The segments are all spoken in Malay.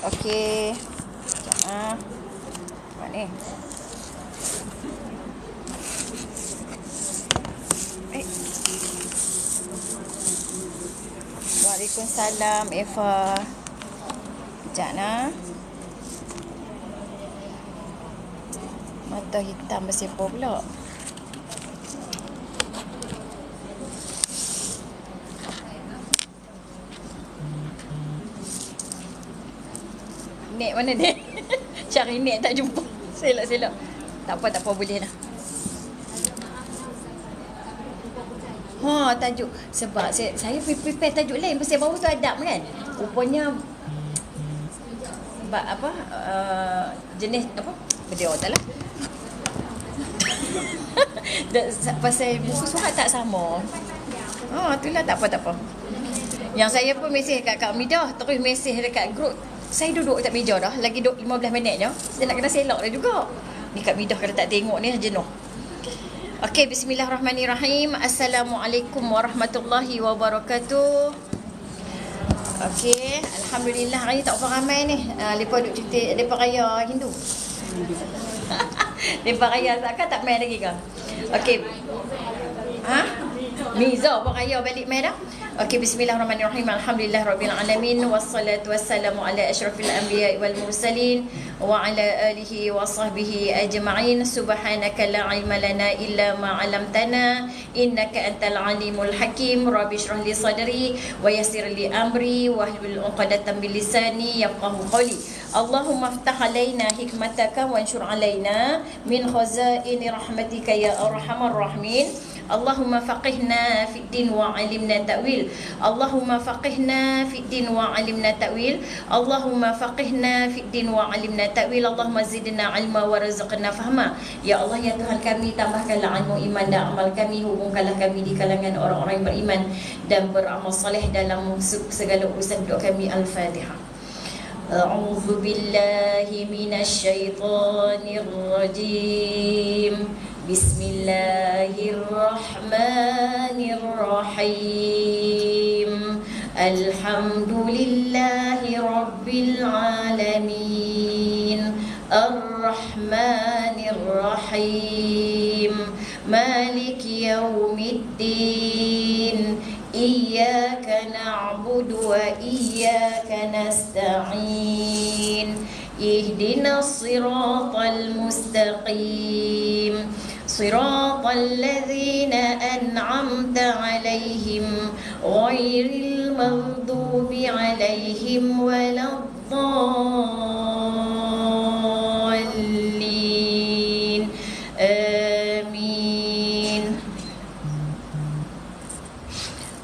Okey. Buat ni. Waalaikumsalam Eva. Sekejap nah. Mata hitam bersiapa pula. Nek mana Nek? Cari Nek tak jumpa. Selok. Tak apa boleh lah. Tajuk. Sebab saya prepare tajuk lain pasal baru tu adab kan. Rupanya apa jenis apa? Benda tak lah. Pasal buku surat tak sama. Itulah tak apa. Yang saya pun mesej kat Kak Midah, terus mesej dekat group. Saya duduk kat meja dah, lagi 15 minit je. Saya nak kena selok dah juga. Ni Kak Midah kalau tak tengok ni jenuh. Okey, bismillahirrahmanirrahim. Assalamualaikum warahmatullahi wabarakatuh. Okey, alhamdulillah hari tak apa ramai ni. Lepas duk cuti depa raya Hindu. Depa raya takkan tak main lagi ke? Okey. Miza apa raya balik main dah? Okey, bismillahirrahmanirrahim. Alhamdulillahirabbil alamin wassalatu wassalamu ala asyrafil anbiya'i wal mursalin wa ala alihi wa sahbihi ajma'in. Subhanaka la ilma lana illa ma 'allamtana innaka antal alimul hakim. Rabbi shrah li sadri wa yassir li amri wahlul 'uqdatam min lisani yafqahu qawli. Allahumma iftah alaina hikmataka wanshur alaina min khazaini rahmatika ya arhamar rahimin. Allahumma faqihna fid din wa 'allimna ta'wil. Allahumma faqihna fid din wa 'allimna ta'wil. Allahumma faqihna fid din wa 'allimna ta'wil. Allahumma zidna 'ilma warzuqna fahma. Ya Allah, ya Tuhan kami, tambahkanlah ilmu iman dan amal kami, hubungkanlah kami di kalangan orang-orang yang beriman dan beramal soleh dalam segala urusan hidup kami. Al-Fatihah. A'udzu billahi minasy syaithanir rajim. Bismillahirrahmanirrahim. Alhamdulillahi rabbil alamin. Ar-Rahmanir-Rahim. Maliki yaumiddin. Iyyaka na'budu wa iyyaka nasta'in. Ihdinas siratal mustaqim. Siratal ladzina an'amta 'alaihim ghairil maghdubi 'alaihim waladdallin. Amin.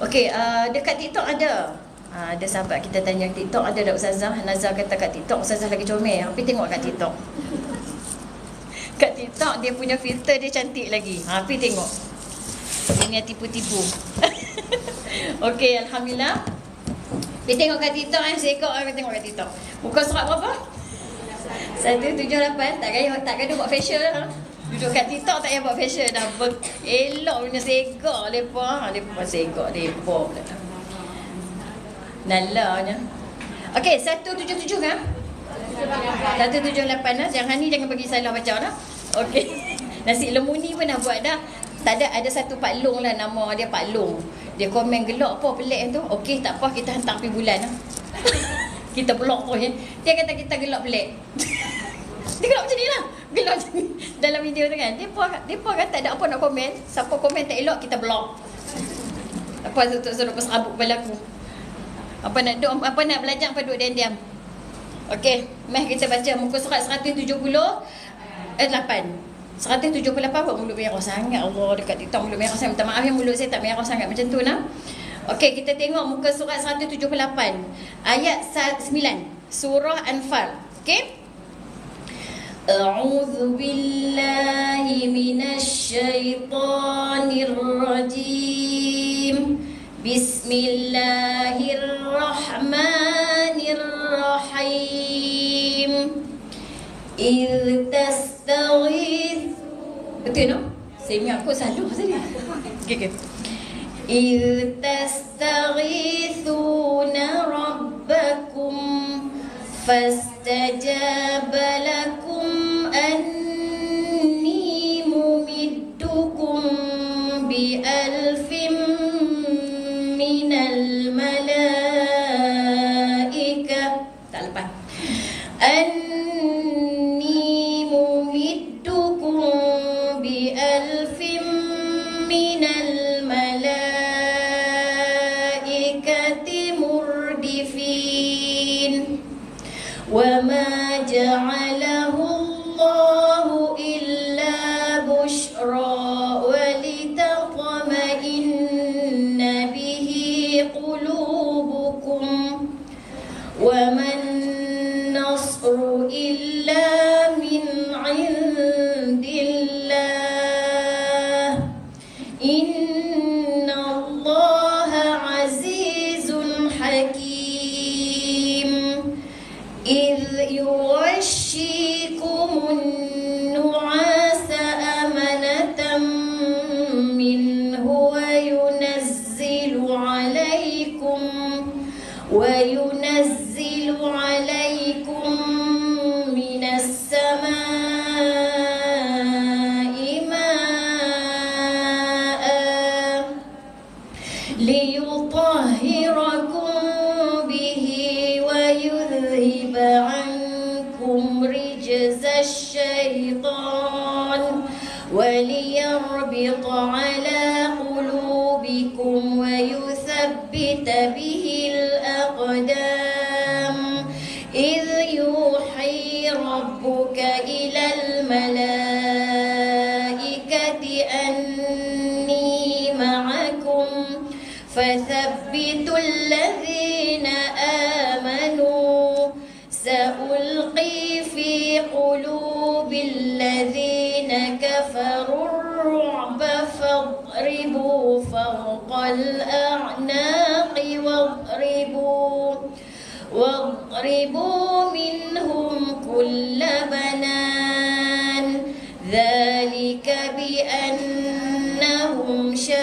Okey, dekat TikTok ada. Ada sahabat kita tanya TikTok ada tak Ustazah? Nazar kata kat TikTok Ustazah lagi comel. Tapi tengok kat TikTok. Kat TikTok dia punya filter dia cantik lagi. Tapi tengok. Ini tipu-tipu. Okey, alhamdulillah. Pergi tengok kat TikTok sekok aku tengok kat TikTok. Muka surat berapa? 178. Tak kena buat facial lah. Duduk kat TikTok tak payah buat facial dah. Elok punya segak lepa. Lepa segak lepa pula. Nalanya. Okey, 177 kan? 178 lah. Jangan ni jangan bagi salah baca dah. Okey. Nasi lemuni pun dah buat dah. Tak ada satu Pak Long lah, nama dia Pak Long. Dia komen gelak apa pelik tu. Okey, tak apa, kita hantar pergi bulan lah. Kita blok tu ya. Dia kata kita gelak pelik. Dia gelak macam ni lah. Gelak macam ni. Dalam video tu kan. Dia pun kata tak ada apa nak komen. Siapa komen tak elok, kita blok. Apa tu suruh serabut kepala aku. Apa nak belajar apa duduk diam-diam. Okey, mari kita baca muka surat 178. 178 buat mulut merah sangat. Allah, dekat TikTok mulut merah sangat. Minta maaf yang mulut saya tak merah sangat macam tu lah. Okey, kita tengok muka surat 178 ayat 9 surah Anfal. Okey. A'udzu billahi minasy syaithanir rajim. Bismillahirrahmanirrahim. Tastaghith. Betul no? Saya ingat aku salah tadi. Okey. Tastaghithuna rabbakum فاستجاب لكم أني ممدكم بألف من الملائكة. Tak lepas. أني ممدكم بألف من الملائكة مردفين وما جعله الله إلا بشرى ولتطمئن به قلوبكم وما النصر إلا من عند الله إن الله عزيز حكيم إذ يغشيكم النعاس أمنة منه وينزل عليكم من السماء ماء ليطهركم به ويذهب عنكم رجز الشيطان وليربط على قلوبكم ويثبت به الأقدام إذ يوحي ربك إلى الملائكة أني معكم فثبتوا الذين آمنوا سألقي في قلوب الذين كفروا الرعب فاضربوا فوق الأعناق واضربوا منهم كل بنان ذلك بأنهم شاقوا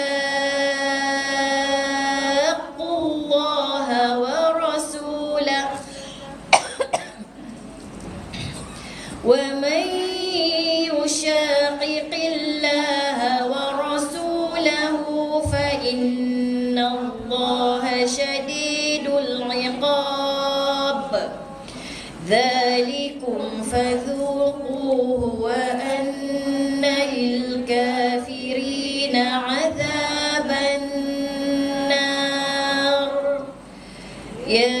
الله ورسوله ومن يشاقق الله ورسوله فإن الله شديد العقاب ذلكم فذوقوه وأن للكافرين عذاب النار يا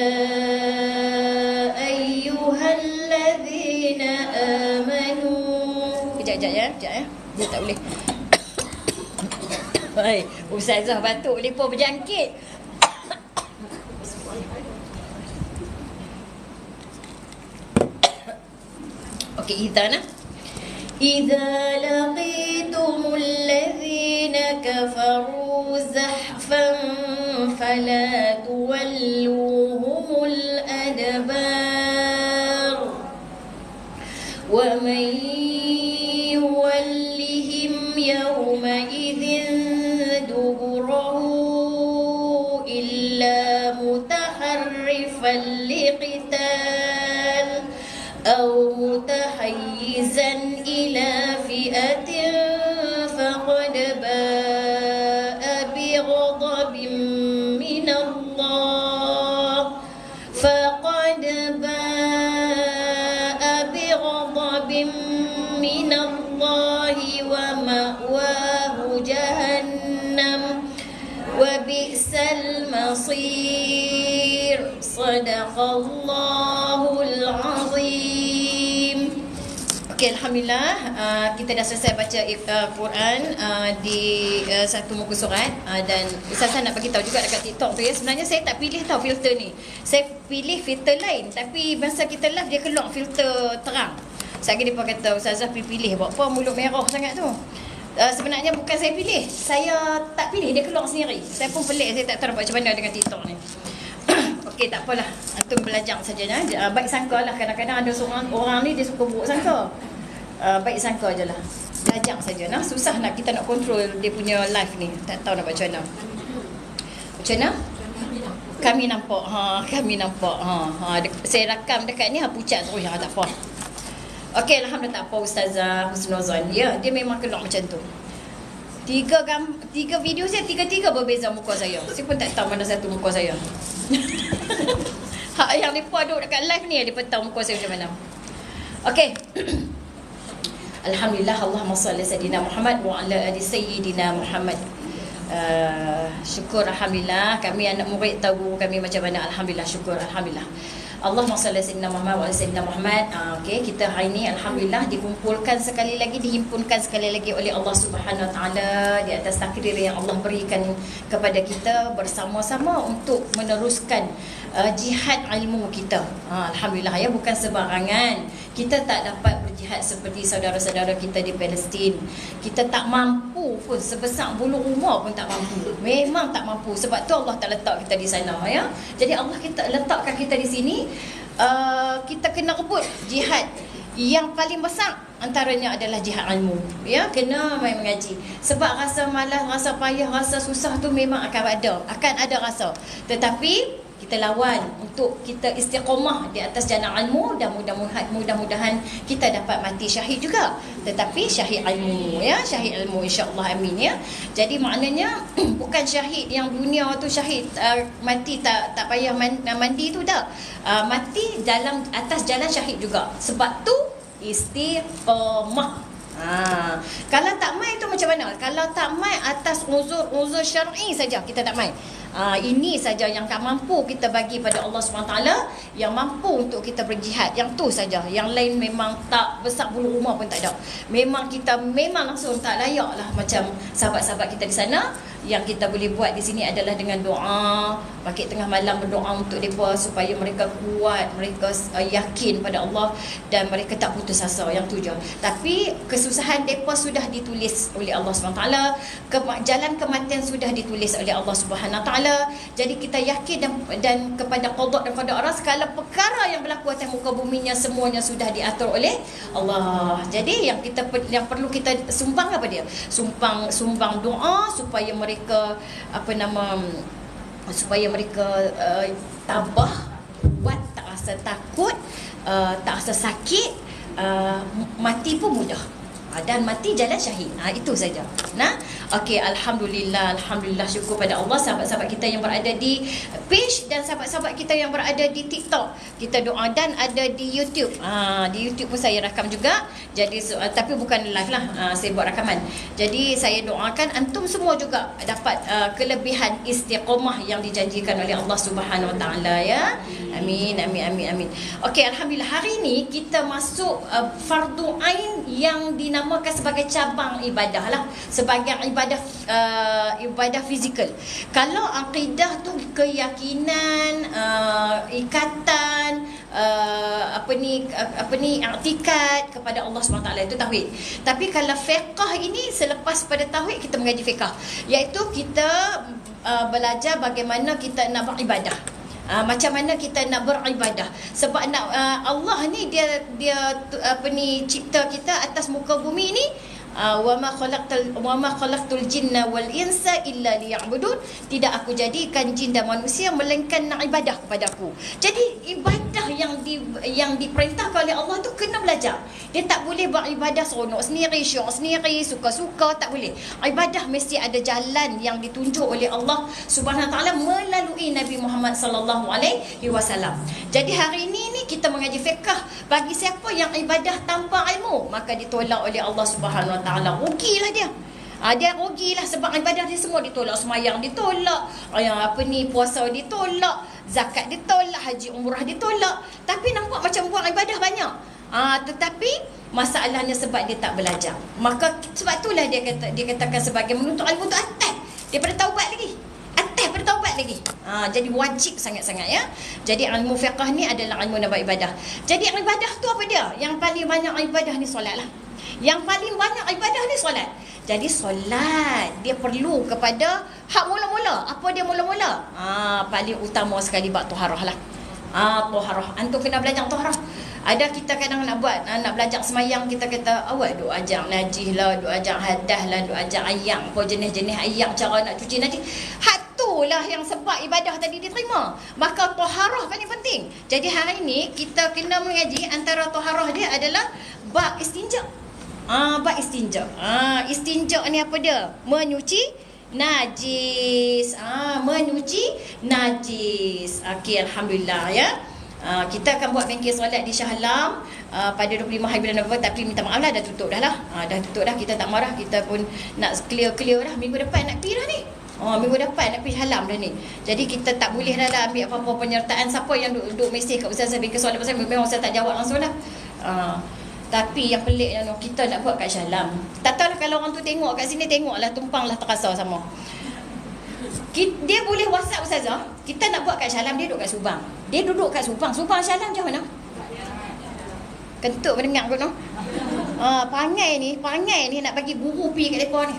أيها الذين آمنوا Sekejap ya. Dia tak boleh. Hai, Ustazah batuk lepa berjangkit. Okey, idza إذا لقيتم الذين كفروا زحفا فلا تولوهم الأدبار ومن يولهم يومئذ دبره إلا متحرفا لقتال أو متحيزا إلى فئة فقد باء بغضب من الله ومأواه جهنم وبئس المصير صدق الله العظيم. Okey, Alhamdulillah, kita dah selesai baca Quran di satu muka surat, dan Ustazah nak bagi tahu juga dekat TikTok tu ya. Sebenarnya saya tak pilih tahu filter ni. Saya pilih filter lain, tapi masa kita live dia keluar filter terang. Sekali dia kata Ustazah pilih buat apa mulut merah sangat tu. Sebenarnya bukan saya pilih, saya tak pilih, dia keluar sendiri. Saya pun pelik, saya tak tahu macam mana dengan TikTok ni. Okey, tak apalah, antum belajar saja. Baik sangka lah, kadang-kadang ada seorang orang ni dia suka buruk sangka. Baik sangka je lah, belajar saja. Susah nak kita nak kontrol dia punya live ni. Tak tahu nak buat macam mana. Macam mana? Kami nampak. Kami nampak. Saya rakam dekat ni pucat terus tak apa. Okey, alhamdulillah, tak apa Ustazah Husnuzon. Ya, dia memang keluar macam tu. Tiga video saya tiga berbeza muka saya. Saya pun tak tahu mana satu muka saya. Yang mereka duduk dekat live ni dia tahu muka saya macam mana. Okey. Alhamdulillah, Allahumma salli sayyidina Muhammad wa ala ali sayyidina Muhammad. Syukur alhamdulillah, kami anak murid tahu kami macam mana. Alhamdulillah, syukur alhamdulillah. Allahumma salli sayyidina Muhammad wa ala sayyidina Muhammad. Okey, kita hari ini alhamdulillah dihimpunkan sekali lagi oleh Allah Subhanahu Wa Taala di atas takdir yang Allah berikan kepada kita bersama-sama untuk meneruskan jihad ilmu kita. Alhamdulillah ya, bukan sebarangan. Kita tak dapat berjihad seperti saudara-saudara kita di Palestin. Kita tak mampu pun, sebesar bulu rumah pun tak mampu. Memang tak mampu. Sebab tu Allah tak letak kita di sana ya. Jadi Allah letakkan kita di sini. Kita kena rebut jihad yang paling besar, antaranya adalah jihad ilmu. Ya, kena main mengaji. Sebab rasa malas, rasa payah, rasa susah tu memang akan ada rasa. Tetapi kita lawan untuk kita istiqamah di atas jalan ilmu, dan mudah-mudahan kita dapat mati syahid juga, tetapi syahid ilmu ya, syahid ilmu insya-Allah, amin ya. Jadi maknanya bukan syahid yang dunia tu syahid mati tak payah mandi tu tak. Mati dalam atas jalan syahid juga. Sebab tu istiqamah. Kalau tak mai tu macam mana? Kalau tak mai atas uzur syar'i saja kita tak mai. Ini saja yang tak mampu kita bagi pada Allah SWT, yang mampu untuk kita berjihad. Yang tu saja. Yang lain memang tak besar bulu rumah pun tak ada. Memang kita langsung tak layak lah macam sahabat-sahabat kita di sana. Yang kita boleh buat di sini adalah dengan doa, bangkit tengah malam berdoa untuk mereka supaya mereka kuat, mereka yakin pada Allah dan mereka tak putus asa. Yang tu je. Tapi kesusahan mereka sudah ditulis oleh Allah SWT. Jalan kematian sudah ditulis oleh Allah SWT. Jadi kita yakin dan kepada qada dan qadar segala perkara yang berlaku atas muka buminya semuanya sudah diatur oleh Allah. Jadi yang perlu kita sumbang apa dia? Sumbang doa supaya mereka tabah, buat tak rasa takut, tak rasa sakit, mati pun mudah. Dan mati jalan syahid. Itu saja. Okey, alhamdulillah, syukur pada Allah. Sahabat-sahabat kita yang berada di page dan sahabat-sahabat kita yang berada di TikTok, kita doa, dan ada di YouTube. Di YouTube pun saya rakam juga. Jadi tapi bukan live lah. Saya buat rakaman. Jadi saya doakan antum semua juga dapat kelebihan istiqamah yang dijanjikan oleh Allah Subhanahu Wa Taala ya. Amin. Okey, alhamdulillah, hari ini kita masuk fardu ain yang dinamakan sebagai cabang ibadah lah, sebagai ibadah fizikal. Kalau akidah tu keyakinan, ikatan, i'tikad kepada Allah SWT, itu tauhid. Tapi kalau fiqh ini selepas pada tauhid kita mengaji fiqh, iaitu kita belajar bagaimana kita nak beribadah. Macam mana kita nak beribadah. Sebab Allah ni dia cipta kita atas muka bumi ni. Wa ma khalaqtul jinna wal insa illa liya'budun. Tidak aku jadikan jin dan manusia melainkan nak ibadah kepada aku. Jadi ibadah yang diperintahkan oleh Allah tu kena belajar. Dia tak boleh beribadah seronok sendiri, syok sendiri, suka-suka, tak boleh. Ibadah mesti ada jalan yang ditunjuk oleh Allah Subhanahu Wa Taala melalui Nabi Muhammad sallallahu alaihi wasallam. Jadi hari ini kita mengaji fiqh. Bagi siapa yang ibadah tanpa ilmu, maka ditolak oleh Allah Subhanahu Wa Taala. Rugilah dia. Dia rugilah sebab ibadah dia semua ditolak. Semayang ditolak, puasa ditolak, zakat ditolak, haji umrah ditolak. Tapi nampak macam buat ibadah banyak. Tetapi masalahnya sebab dia tak belajar. Maka sebab itulah dia katakan sebagai menuntut ilmu tu atas daripada taubat lagi. Jadi wajib sangat-sangat ya. Jadi ilmu fiqh ni adalah ilmu nak beribadah. Jadi ibadah tu apa dia? Yang paling banyak ibadah ni solat lah. Yang paling banyak ibadah ni solat. Jadi solat dia perlu kepada hak mula-mula. Apa dia mula-mula? Paling utama sekali bab taharah lah. Taharah. Antum kena belajar taharah. Ada kita kadang nak belajar semayang, kita kata awak duk ajar najis lah, duk ajar hadas lah, duk ajar ayam, apa jenis-jenis ayam, cara nak cuci najis. Hak tu itulah yang sebab ibadah tadi diterima. Maka taharah paling penting. Jadi hari ini kita kena mengaji antara taharah dia adalah bab istinja. Bab istinja. Istinja ni apa dia? Menyuci najis. Menyuci najis. Okey, alhamdulillah ya. Kita akan buat bengkel solat di Shah Alam pada 25 hari bulan November, tapi minta maaf lah dah tutup dah lah. Dah tutup dah, kita tak marah, kita pun nak clear dah. Minggu depan nak pergi dah ni. Minggu depan nak pergi Shah Alam dah ni. Jadi kita tak boleh dah ambil apa-apa penyertaan siapa yang duduk mesej kat Ustazah bengkel solat pasal memang Ustaz tak jawab langsung lah. Tapi yang peliknya kita nak buat kat Shah Alam. Tak tahulah kalau orang tu tengok kat sini, tengoklah tumpanglah terasa sama. Dia boleh WhatsApp Ustazah, kita nak buat kat Shah Alam, dia duduk kat Subang. Dia duduk kat Subang. Subang Shah Alam jauh mana? Kentut mendengar kot no. Pangai ni nak bagi guru pergi kat depa ni.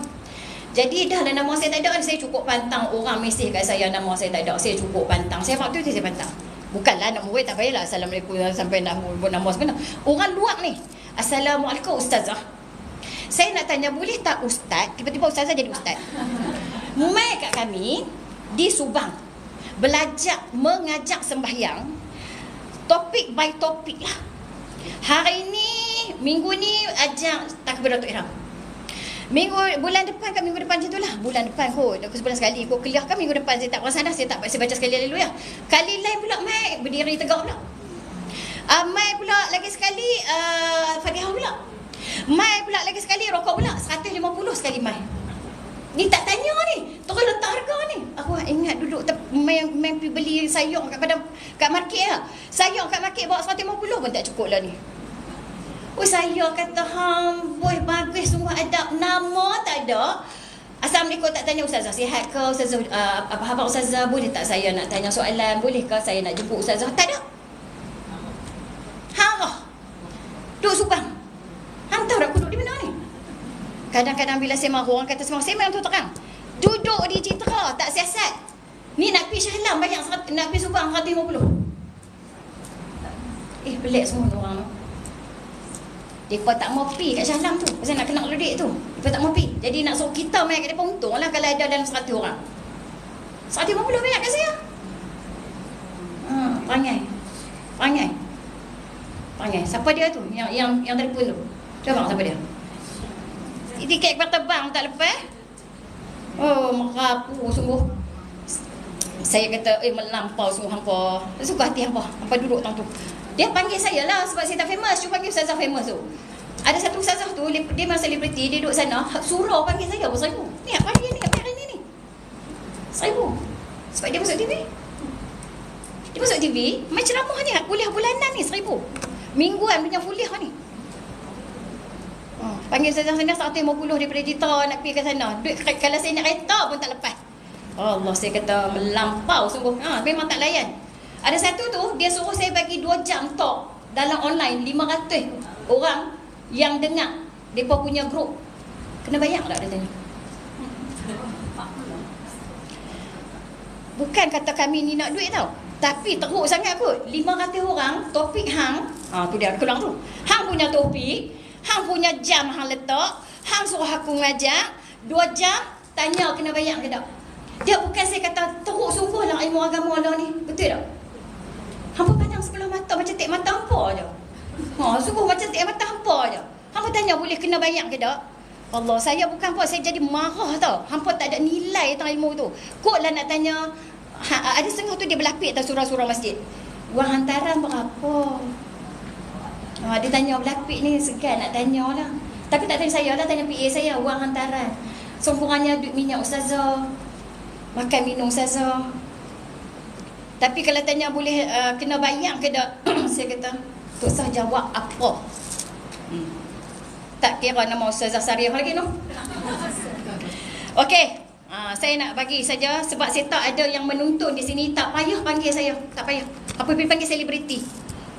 Jadi dah lah nama saya tak ada, saya cukup pantang orang mesej kat saya nama saya tak ada. Saya cukup pantang. Saya waktu tu saya pantang. Bukanlah nak murid tak payahlah Assalamualaikum sampai nak buat nama sebenar. Orang luar ni, Assalamualaikum Ustazah. Saya nak tanya, boleh tak Ustaz, tiba-tiba Ustazah jadi Ustaz, mai kat kami di Subang mengajak sembahyang, topik by topik lah. Hari ni, minggu ni ajak takbiratul ihram. Bulan depan kan, minggu depan macam tu lah. Bulan depan kot, sebulan sekali kot kuliah kan. Minggu depan saya tak perasan dah, saya baca sekali haleluya. Kali lain pula mai berdiri tegak pula. Mai pula lagi sekali Fatihah pula. Mai pula lagi sekali rokok pula. 150 sekali mai. Ni tak tanya ni, terus letak harga ni. Aku ingat duduk main pergi beli sayur kat market lah. Sayur kat market bawa 150 pun tak cukup lah ni. Saya kata boy bagus sungguh adab, nama tak ada. Assalamualaikum, tak tanya Ustazah sihat ke? Ustazah apa khabar Ustazah? Boleh tak saya nak tanya soalan? Bolehkah saya nak jemput Ustazah? Tak ada. Duduk Subang. Hang tahu tak duduk di mana ni? Kadang-kadang bila saya marah, orang kata semua, saya memang tu terang. Duduk di Citra, tak siasat. Ni nak pergi Shah Alam banyak, nak pergi Subang 150. Pelik semua orang tu. Mereka tak mau pergi kat Shah Alam tu, pasal nak kena duit tu. Mereka tak mau pergi. Jadi nak suruh kita main kat mereka, untunglah kalau ada dalam 100 orang. 150 banyak kat saya. Pangai. Siapa dia tu? Yang telefon tu. Coba siapa dia? Tiket kereta bang tak lepas. Merapu sungguh. Saya kata, melampau sungguh hampa. Suka hati hampa duduk tang tu. Dia panggil saya lah sebab saya tak famous. Cuba panggil Ustazah famous tu. Ada satu Ustazah tu, dia memang selebriti, dia duduk sana, suruh panggil saya berapa ribu. Ni apa panggil ni, apa hari ni? 1,000. Sebab dia masuk TV. Dia masuk TV, main ceramah ni, kuliah bulanan ni 1,000. Mingguan punya kuliah ni. Panggil Ustazah sana 150 daripada Citra nak pergi ke sana. Duit kalau saya nak kereta pun tak lepas. Allah, saya kata melampau sungguh. Memang tak layan. Ada satu tu, dia suruh saya bagi 2 jam talk dalam online, 500 orang yang dengar. Mereka punya grup. Kena bayar tak dia tanya? Bukan kata kami ni nak duit tau, tapi teruk sangat kot. 500 orang, topik hang. Tu dia kelang tu. Hang punya topik, hang punya jam hang letak, hang suruh aku ngajak 2 jam, tanya kena bayar ke tak? Dia bukan, saya kata teruk sungguh lah ilmu agama lah ni. Betul tak? Hampa pandang sebelah mata macam tek mata hampa je. Sungguh macam tek mata hampa je. Hampa tanya boleh kena bayar ke tak? Allah, saya bukan apa, saya jadi marah tau. Hampa tak ada nilai tentang ilmu tu. Kok lah nak tanya. Ada setengah tu dia berlapik tau surah-surah masjid. Wang hantaran berapa? Dia tanya berlapik ni, segan nak tanya lah. Tapi tak tanya saya lah, tanya PA saya. Wang hantaran. Sempuranya duit minyak Ustazah, makan minum Ustazah. Tapi kalau tanya boleh kena bayar ke tak? Saya kata, tak usah jawab apa. Tak kira nama Ustazah Sariah lagi no. Okey, saya nak bagi saja sebab saya tak ada yang menonton di sini. Tak payah panggil saya, tak payah. Apa pergi panggil selebriti?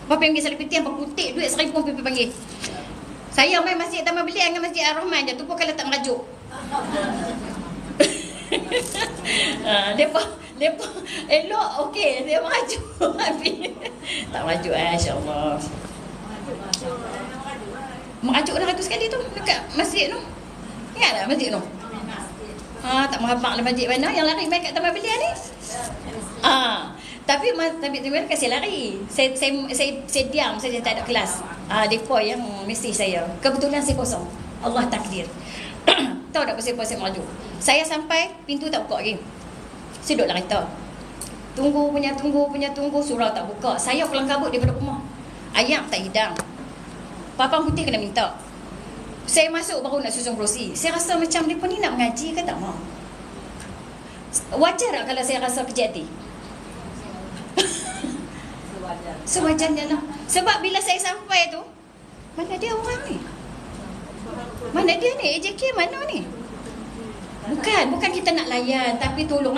Apa panggil selebriti yang berkutik duit 1,000 pun pergi panggil. Saya main masjid Taman Belia dengan Masjid Ar-Rahman je, tu pun kalau tak merajuk. Depa elok okey, dia merajuk tapi tak merajuk insya-Allah. Merajuk dah 100 kali tu dekat masjid tu. Ingat tak masjid tu? Tak mahabak lah majlis mana yang lari main kat Taman Belia ni. Tapi tiba-tiba kasih lari. Saya diam saja, tak ada kelas. Depa yang mesti saya. Kebetulan saya kosong. Allah takdir. Tahu tak pasal saya maju. Saya sampai pintu tak buka lagi. Saya duduk dalam kereta. Tunggu, surau tak buka. Saya pulang kabut daripada rumah. Ayam tak hidang. Papang putih kena minta. Saya masuk baru nak susun kerusi. Saya rasa macam mereka ni nak mengaji ke tak mau. Wajar tak kalau saya rasa kecil hati? Sewajarnya lah. Sebab bila saya sampai tu, mana dia orang ni? Mana dia ni? AJK mana ni? Bukan kita nak layan, tapi tolong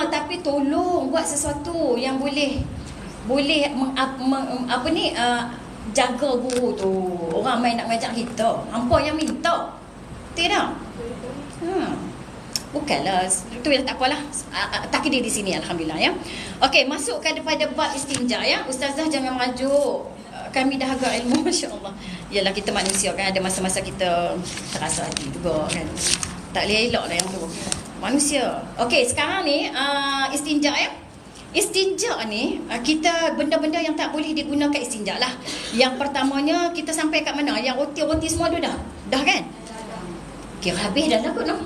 tapi tolong buat sesuatu yang boleh jaga guru tu. Orang main nak ngajak kita, hampa yang minta. Tidak. Bukanlah, itu yang tak apalah. Takdir di sini, alhamdulillah ya. Okey, masuk kepada bab istinja ya. Ustazah jangan merajuk. Kami dah agak ilmu, masya-Allah. Yalah, kita manusia kan, ada masa-masa kita terasa hati juga kan. Tak boleh elak lah yang tu. Manusia. Okey, sekarang ni istinja ya. Istinja ni kita benda-benda yang tak boleh digunakan istinja lah. Yang pertamanya kita sampai kat mana? Yang roti-roti semua tu dah kan? Kira habis dah lah kot no?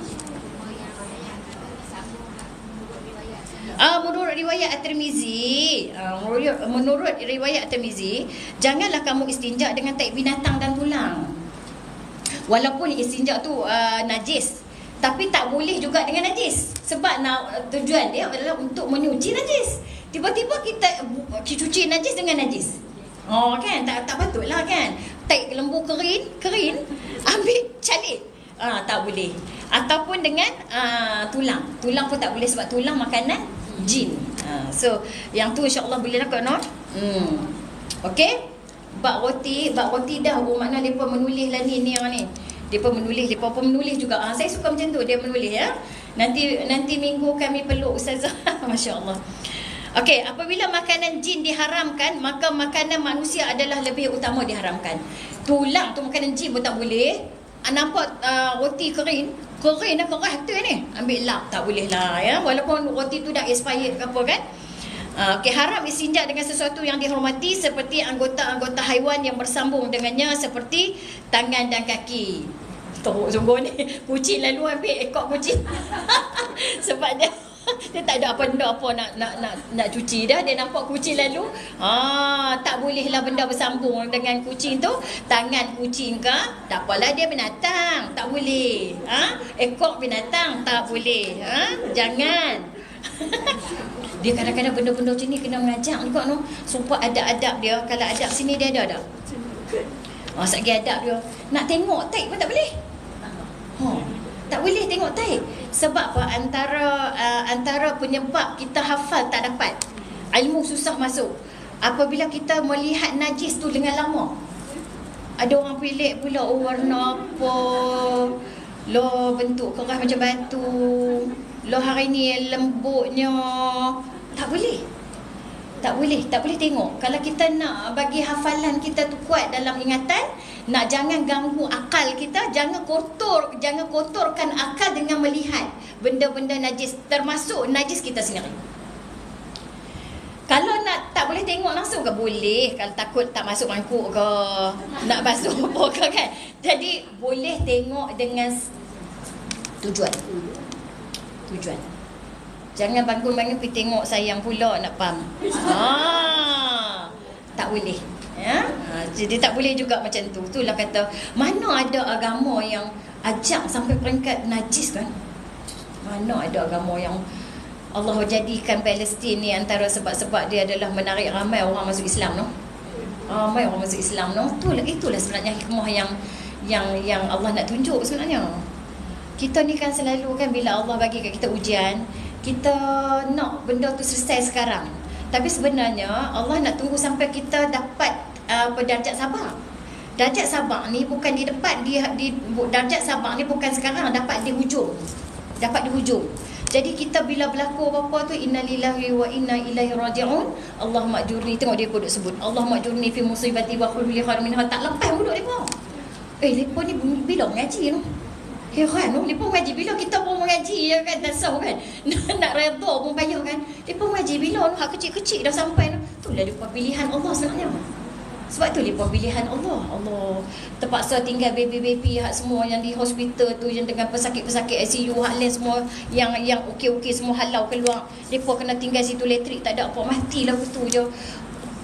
Menurut riwayat At-Tirmizi, menurut riwayat At-Tirmizi, janganlah kamu istinja dengan tahi binatang dan tulang. Walaupun istinja tu najis, tapi tak boleh juga dengan najis. Sebab tujuan dia adalah untuk menyuci najis. Tiba-tiba kita cuci najis dengan najis. Kan? Tak patutlah kan? Tahi lembu kering, ambil calik. Tak boleh. Ataupun dengan tulang. Tulang pun tak boleh sebab tulang makanan jin. So yang tu insya-Allah boleh lah kot no. Okey. Bak roti dah makna depa menulis lah ni orang ni. Depa pun menulis juga. Saya suka macam tu dia menulis ya. Nanti minggu kami peluk ustazah. Masya-Allah. Okey, apabila makanan jin diharamkan, maka makanan manusia adalah lebih utama diharamkan. Tulang tu makanan jin pun tak boleh. Nampak roti kering dah keras tu ni. Ambil lap tak boleh lah ya. Walaupun roti tu dah expired ke apa kan. Okey, haram istinja dengan sesuatu yang dihormati seperti anggota-anggota haiwan yang bersambung dengannya seperti tangan dan kaki. Teruk sungguh ni. Kucing lalu ambil ekor kucing. Sebab dia tak ada apa nak cuci dah. Dia nampak kucing lalu tak bolehlah benda bersambung dengan kucing tu. Tangan kucing ke, tak apalah dia binatang, tak boleh. Ekor binatang tak boleh. Jangan. Dia kadang-kadang benda-benda macam ni kena mengajak juga no. Supaya adab-adab dia. Kalau adab sini dia ada tak? Sagi adab dia. Nak tengok taik pun tak boleh. Tak boleh tengok taik. Sebab apa? Antara penyebab kita hafal tak dapat, ilmu susah masuk, apabila kita melihat najis tu dengan lama. Ada orang pelik pula, warna apa, bentuk keras macam batu, hari ni lembutnya. Tak boleh tengok. Kalau kita nak bagi hafalan kita tu kuat dalam ingatan, jangan ganggu akal kita, jangan kotorkan akal dengan melihat benda-benda najis, termasuk najis kita sendiri. Kalau tak boleh tengok langsung ke boleh, kalau takut tak masuk mangkuk ke, nak basuh apa ke kan. Jadi boleh tengok dengan tujuan. Jangan bangun-bangun pergi tengok sayang pula nak pam. Tak boleh. Ya? Jadi tak boleh juga macam tu. Itulah kata, mana ada agama yang ajak sampai peringkat najis kan? Mana ada agama yang Allah jadikan Palestin ni antara sebab-sebab dia adalah menarik ramai orang masuk Islam no? Ramai orang masuk Islam no? Itulah sebenarnya hikmah yang Allah nak tunjuk sebenarnya. Kita ni kan selalu kan bila Allah bagi kat kita ujian, kita nak benda tu selesai sekarang. Tapi sebenarnya Allah nak tunggu sampai kita dapat darjat sabar. Darjat sabar ni bukan di depan, darjat sabar ni bukan sekarang, dapat di hujung. Jadi kita bila berlaku apa-apa tu, innalillahi wa inna ilaihi raji'un. Allahumma ajurni, tengok dia duduk sebut, Allahumma ajurni fi musibati wa khulli khair minha. Tak lepas duduk depa. Depa ni bila ngaji tu. Heran tu, mereka mengaji bila kita pun mengaji ya kan, tasawuf kan. Nak redha pun payah kan. Mereka mengaji bila tu, hak kecil-kecil dah sampai tu. Itulah mereka pilihan Allah sebenarnya. Sebab tu mereka pilihan Allah. Allah terpaksa tinggal baby-baby hak semua yang di hospital tu, yang dengan pesakit-pesakit ICU, hak lain semua yang okey-okey semua halau keluar. Mereka kena tinggal situ, elektrik tak ada apa, matilah betul je.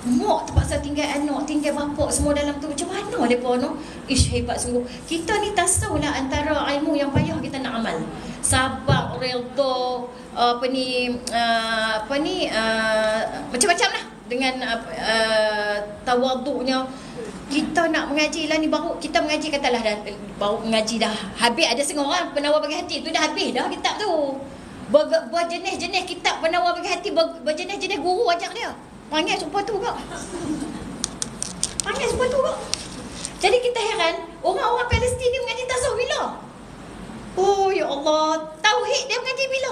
Mak terpaksa tinggal anak, tinggal bapak semua dalam tu. Macam mana mereka tu? Ish, hebat sungguh. Kita ni tak tahulah antara ilmu yang payah kita nak amal. Sabar, redha, macam-macam lah. Dengan tawaduknya. Kita nak mengaji lah ni, baru kita mengaji katalah dah, baru mengaji dah habis, ada setengah orang penawar bagi hati tu dah habis dah kitab tu. Berjenis-jenis kitab penawar bagi hati, berjenis-jenis guru ajak dia. Panggil sumpah tu kak. Panggil sumpah tu kak. Jadi kita heran, orang-orang Palestin ni mengaji tasawuf bila? Oh ya Allah, tauhid dia mengaji bila?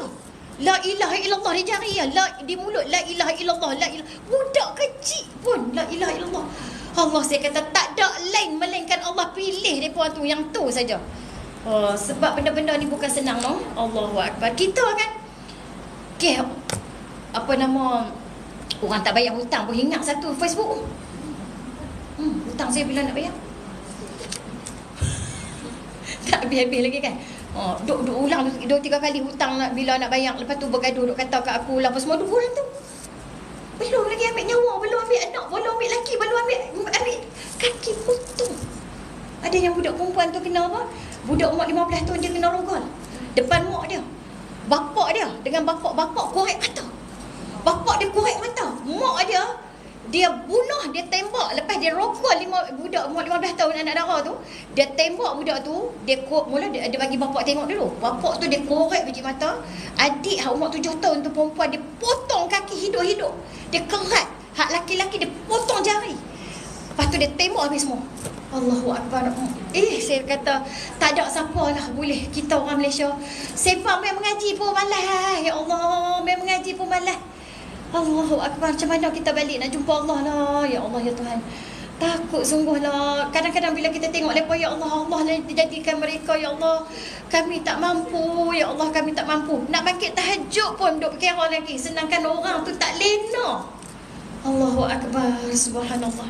La ilaha illallah dia jari ya. Di mulut la ilaha illallah, la ilaha. Budak kecil pun la ilaha illallah. Allah, saya kata tak ada lain melainkan Allah pilih depa tu yang tu saja. Oh, sebab benda-benda ni bukan senang no. Allahu akbar. Kita kan apa nama, orang tak bayar hutang pun ingat satu Facebook. Hutang saya bila nak bayar? Tak habis-habis lagi kan. Duk ulang 2-3 kali hutang bila nak bayar. Lepas tu bergaduh, duk kata kat aku lah apa semua. 2 bulan tu belum lagi ambil nyawa, belum ambil anak, belum ambil laki, belum ambil kaki potong. Ada yang budak perempuan tu kena apa? Budak umur 15 tahun dia kena rogol depan mak dia. Bapak dia dengan bapak korek mata. Bapak dia korek mata. Mak dia bunuh, dia tembak. Lepas dia rogol budak umur 15 tahun anak dara tu, dia tembak budak tu. Mula dia bagi bapak tengok dulu. Bapak tu dia korek biji mata. Adik hak umur 7 tahun tu perempuan, dia potong kaki hidup-hidup. Dia kerat. Hak laki-laki dia potong jari. Lepas tu dia tembak habis semua. Allahu akbar. Saya kata tak ada siapa lah boleh. Kita orang Malaysia sembang main mengaji pun malas. Ya Allah, main mengaji pun malas. Allahu akbar. Macam mana kita balik nak jumpa Allah lah. Ya Allah ya Tuhan. Takut sungguh lah. Kadang-kadang bila kita tengok mereka, ya Allah, Allah jadikan mereka, ya Allah, kami tak mampu, ya Allah, kami tak mampu. Nak bangkit tahajud pun duk kira lagi. Sedangkan orang tu tak lena. Allahu akbar. Subhanallah.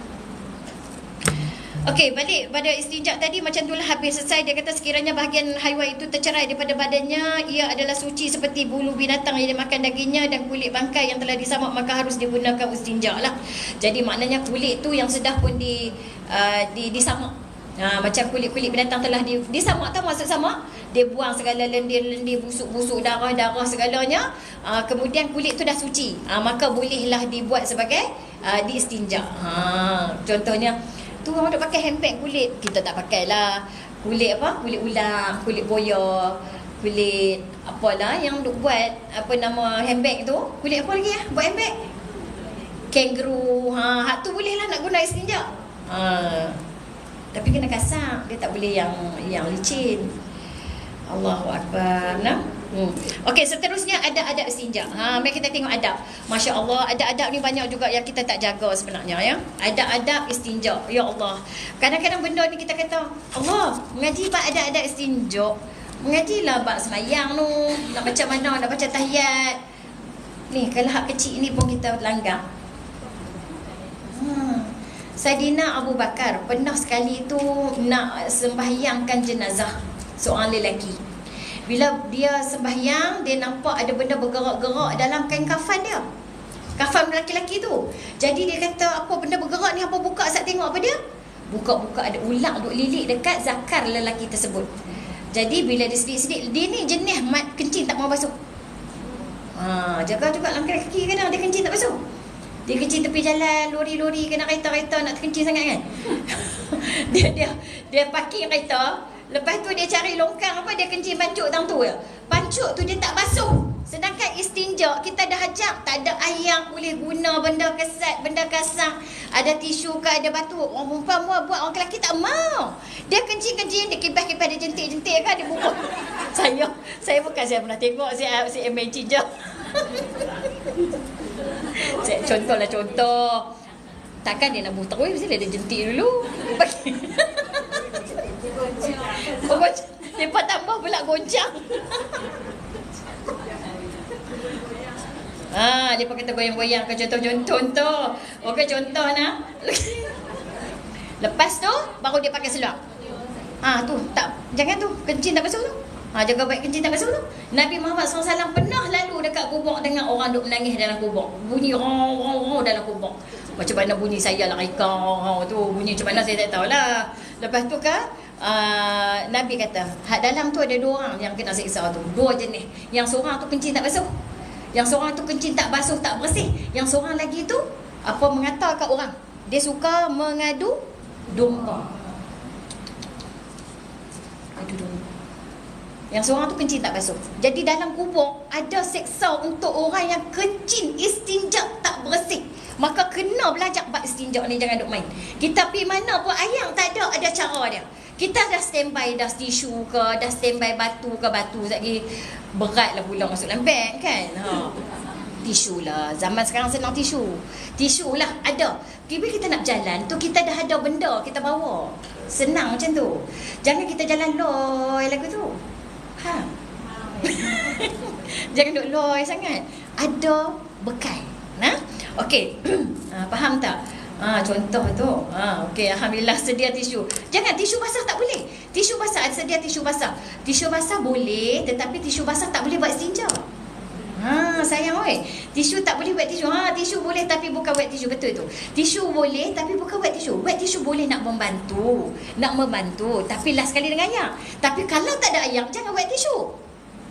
Okey, balik pada istinja tadi, macam itulah habis selesai. Dia kata sekiranya bahagian haiwan itu tercerai daripada badannya, ia adalah suci seperti bulu binatang yang dimakan dagingnya dan kulit bangkai yang telah disamak, maka harus digunakan istinja lah. Jadi maknanya kulit tu yang sudah pun disamak. Macam kulit-kulit binatang telah disamak, tahu maksud samak? Dia buang segala lendir-lendir, busuk-busuk, darah-darah segalanya. Kemudian kulit tu dah suci. Maka bolehlah dibuat sebagai diistinja. Contohnya tu orang duk pakai handbag kulit, kita tak pakailah. Kulit apa? Kulit ulang, kulit boya, kulit apalah yang duk buat apa nama handbag tu. Kulit apa lagi buat handbag? Kangaroo. Hak tu bolehlah nak guna istinja. Tapi kena kasar, dia tak boleh yang licin. Allahu akbar. Okey, seterusnya adab-adab istinja. Mari kita tengok adab. Masya Allah, adab-adab ni banyak juga yang kita tak jaga sebenarnya ya. Adab-adab istinja. Ya Allah. Kadang-kadang benda ni kita kata, Allah, mengaji bab adab-adab istinja. Mengajilah bab sembahyang tu, nak macam mana, nak baca tahiyat. Ni kalau hak kecil ni pun kita langgar. Saidina Abu Bakar pernah sekali tu nak sembahyangkan jenazah seorang lelaki. Bila dia sembahyang, dia nampak ada benda bergerak-gerak dalam kain kafan dia. Kafan lelaki-lelaki tu. Jadi dia kata, apa benda bergerak ni, apa buka Sat tengok apa dia? Buka-buka ada ular duk lilik dekat zakar lelaki tersebut. Jadi bila dia sedik-sedik, dia ni jenis mat kencing tak mau basuh. Jaga juga langkah kaki kadang dia kencing tak basuh. Dia kencing tepi jalan, lori-lori kena kereta-kereta nak kencing sangat kan. dia parking kereta. Lepas tu dia cari longkang apa, dia kencing pancuk tang tu ya. Pancuk tu dia tak basuh. Sedangkan istinja kita dah ajak, tak ada air boleh guna benda kesat, benda kasar, ada tisu ke ada batu. Orang perempuan buat, orang lelaki tak mau. Dia kencing-kencing, dia kipas-kipas, dia jentik-jentik kan, dia buka. Saya bukan saya pernah tengok si imagine je. Contoh. Takkan dia nak buta terus, mesti dia jentik dulu. Lepas tambah pula goncang. Dia kata goyang-goyang ke contoh. Okey, contoh nah. Lepas tu baru dia pakai seluar. Tu tak, jangan tu kencing tak basuh tu. Jaga baik kencing tak basuh tu. Nabi Muhammad SAW pernah lalu dekat kubur dengan orang duk menangis dalam kubur. Bunyi rong dalam kubur. Macam mana bunyi saya lah ikau tu, bunyi macam mana saya tak tahulah. Lepas tu kan Nabi kata, dalam tu ada 2 orang yang kena siksa tu. 2 jenis. Yang seorang tu kencing tak basuh. Yang seorang tu kencing tak basuh, tak bersih. Yang seorang lagi tu mengata kat orang. Dia suka mengadu domba. Yang seorang tu kencing tak basuh. Jadi dalam kubur ada seksa untuk orang yang kencing istinja tak bersih. Maka kena belajar bab istinja ni, jangan duk main. Kita pergi mana pun ayang tak ada cara dia. Kita dah standby dah tisu ke, dah standby batu lagi berat lah pula masuk dalam beg kan. Tisu lah. Zaman sekarang senang tisu lah ada. Bila kita nak berjalan tu, kita dah ada benda kita bawa. Senang macam tu. Jangan kita jalan loy lagu tu. Jangan duk loy sangat. Ada bekal. Okey. Faham tak? Contoh tu. Okey, alhamdulillah sedia tisu. Jangan tisu basah tak boleh. Tisu basah sedia tisu basah. Tisu basah boleh, tetapi tisu basah tak boleh buat istinja. Sayang oi. Tisu tak boleh buat tisu. Tisu boleh tapi bukan wet tisu, betul tu. Tisu boleh tapi bukan wet tisu. Wet tisu boleh nak membantu, tapi last sekali dengan air. Tapi kalau tak ada air, jangan wet tisu.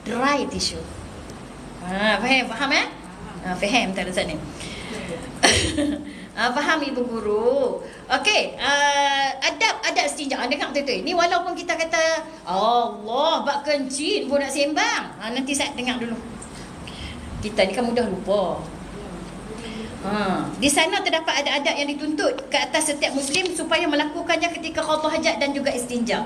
Dry tisu. Faham faham tak Ustaz ni? Faham ibu guru. Okey, adab istinja. Dengar betul-betul. Ni walaupun kita kata Allah bak kencing pun nak sembang. Nanti saya dengar dulu. Kita ni kan mudah lupa. Di sana terdapat adab-adab yang dituntut ke atas setiap Muslim supaya melakukannya ketika qada hajat dan juga istinja.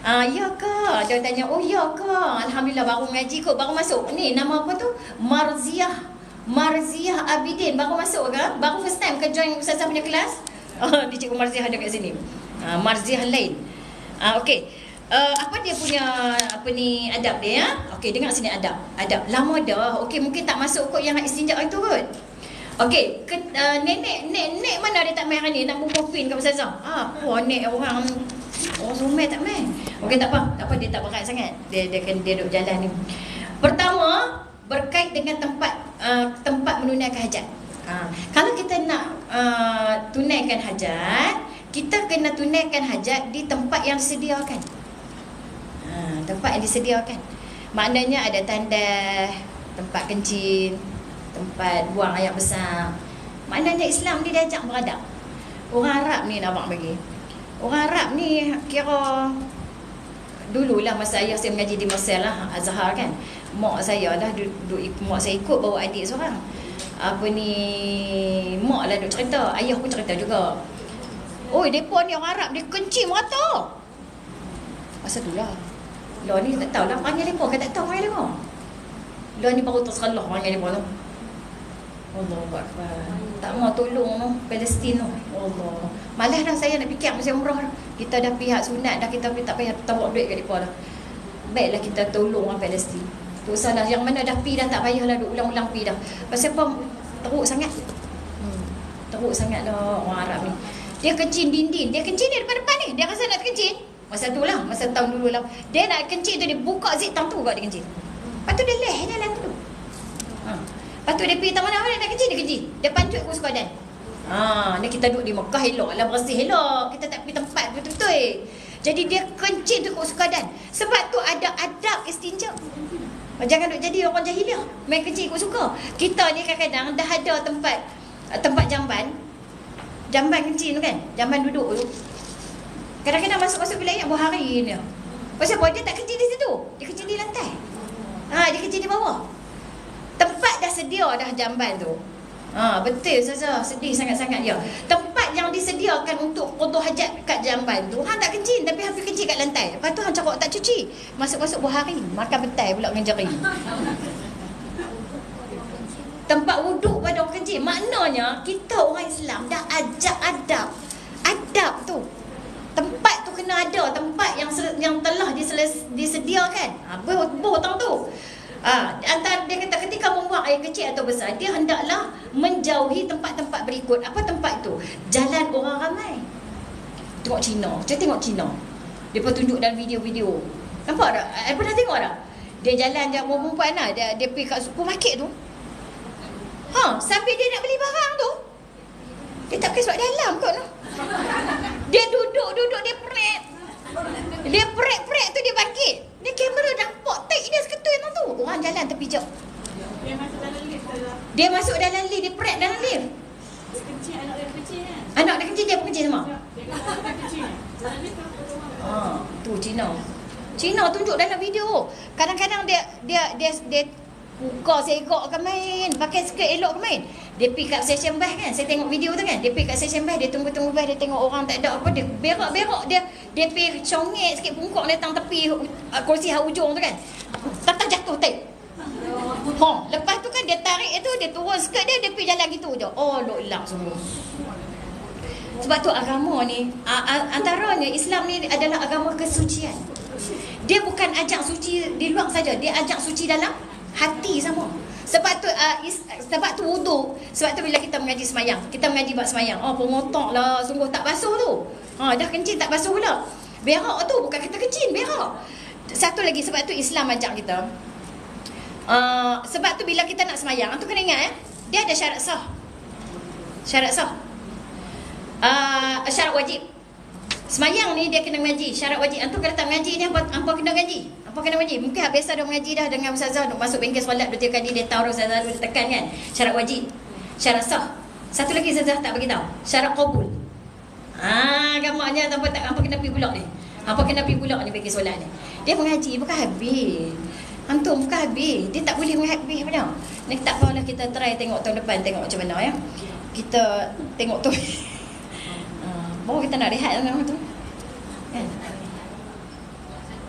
Ya ke? Dia tanya, oh ya ke? Alhamdulillah baru ngaji kot, baru masuk. Ni nama apa tu? Marziah Abidin. Baru masuk ke? Baru first time ke join Ustazah punya kelas? Di Cikgu Marziah ada kat sini. Marziah lain. Okey. Apa dia punya adab dia ya? Okey, dengar sini adab. Lama dah. Okey, mungkin tak masuk kot yang istinja itu kot. Okey, nenek mana dia tak main hari ni nak bubuh pin kat Ustazah? Nek orang Zumai tak main. Okey, tak apa dia tak berat sangat. Dia duduk jalan ni. Pertama, berkait dengan tempat menunaikan hajat. Kalau kita nak tunaikan hajat, kita kena tunaikan hajat di tempat yang disediakan. Tempat yang disediakan. Maknanya ada tandas, tempat kencing, tempat buang air besar. Maknanya Islam ni dia ajak beradab. Orang Arab ni nak abang bagi. Orang Arab ni kira dululah masa saya mengaji di Mesir lah, Azhar kan. Mak saya dah mak saya ikut bawa adik seorang. Mak lah duk cerita, ayah pun cerita juga. Oi, depa ni orang Arab, dia kencing merata. Masa tu lah. Lah ni tak tahulah panggil depa ke tak tahu panggil depa. Lah ni baru tersalah panggil depa tu. Allahu Akbar. Tak mau tolong tu Palestin tu. Allah. Malas dah saya nak fikir masa umrah dah. Kita dah pihak sunat dah, kita tak payah tarik duit kat depa dah. Baiklah kita tolong orang Palestin. Tu salah yang mana dah pi dah tak payahlah duk ulang-ulang pi dah. Pasal apa teruk sangat. Teruk sangatlah orang Arab ni. Dia kencing dinding. Dia kencing di depan-depan ni. Dia rasa nak kencing. Masa tu lah. Masa tahun dulu lah. Dia nak kencing tu, dia buka zip tang tu kat dia kencing. Lepas tu dia leh jalan tu. Lepas tu dia pergi taman mana nak kencing, dia kencing. Dia pancut ke Sukadan. Ni kita duduk di Mekah elok lah, bersih elok. Kita tak pergi tempat betul-betul. Jadi dia kencing tu ke Sukadan. Sebab tu ada adab istinja. Jangan duk jadi orang jahiliah. Main kencing ikut suka. Kita ni kadang-kadang dah ada tempat jamban kencing tu kan, jamban duduk tu. Kadang-kadang masuk bilik yang berhari ni. Pasal apa? Dia tak kencing di situ. Dia kencing di lantai. Dia kencing di bawah. Tempat dah sedia dah jamban tu. Betul Ustazah, sedih sangat-sangat dia. Tempat yang disediakan untuk qada hajat kat jamban tu, hang tak kencing tapi hampir kencing kat lantai. Lepas tu hang cakap tak cuci. Masuk-masuk berhari, makan betai pula dengan jari. Tempat wuduk pada orang kencing. Maknanya kita orang Islam dah ajak adab tu. Tempat tu kena ada, tempat yang ikut apa tempat tu? Jalan orang ramai. Tengok Cina. Saya tengok Cina. Depa tunjuk dalam video-video. Nampak tak? Pernah tengok tak? Dia jalan je perempuan lah. Dia pergi kat supermarket tu. Sambil dia nak beli barang tu, dia tak pakai sebab dalam kot tu. Dia duduk dia prek. Dia prek tu dia bangkit. Dia kamera nampak tight dia seketui tu. Orang jalan tepi jauh. Dia masuk dalam lift tu. Dia masuk dalam lift, dia prek dalam lift. Kecil, anak dia kecil kan. Anak dia kecil, dia pun kecil sama. Dia kan kecil. Dalam lift tu. Tu Cina tunjuk dalam video. Kadang-kadang dia buka segok ke main, pakai skirt elok ke main. Dia pergi kat session bus kan. Saya tengok video tu kan. Dia pergi kat session bus, dia tunggu bus, dia tengok orang tak ada apa, dia berak-berak, dia pergi congek sikit pungkok datang tepi kursi hujung tu kan. Tak jatuh tape. Lepas tu kan dia tarik itu, dia turun skirt dia pergi jalan gitu je. Lok lak semua. Sebab tu agama ni antaranya Islam ni adalah agama kesucian. Dia bukan ajak suci di luar saja, dia ajak suci dalam hati sama. Sebab tu wudu. Sebab tu bila kita mengaji semayang, kita mengaji buat semayang, pengotak lah, sungguh tak basuh tu. Dah kencing tak basuh pula. Berak tu bukan kita kencing, berak. Satu lagi, sebab tu Islam ajak kita. Sebab tu bila kita nak semayang, tu kena ingat dia ada syarat sah. Syarat sah. Syarat wajib. Semayang ni dia kena mengaji, syarat wajib. Antum kalau tak mengaji ni apa kena mengaji? Apa kena mengaji? Mungkin biasa dah mengaji dah dengan ustazah, masuk bengkel solat 2-3 kali dia tahu ustazah dia tekan kan. Syarat wajib, syarat sah. Satu lagi ustazah tak bagi tahu, syarat qabul. Gambarnya apa kena pergi pula ni? Apa kena pergi pula ni bengkel solat ni? Dia mengaji bukan habis. Antum bukan habis. Dia tak boleh habis benar. Ni tak apalah, kita try tengok tahun depan tengok macam mana ya. Kita tengok tu. Baru kita nak rehat dengan tu kan?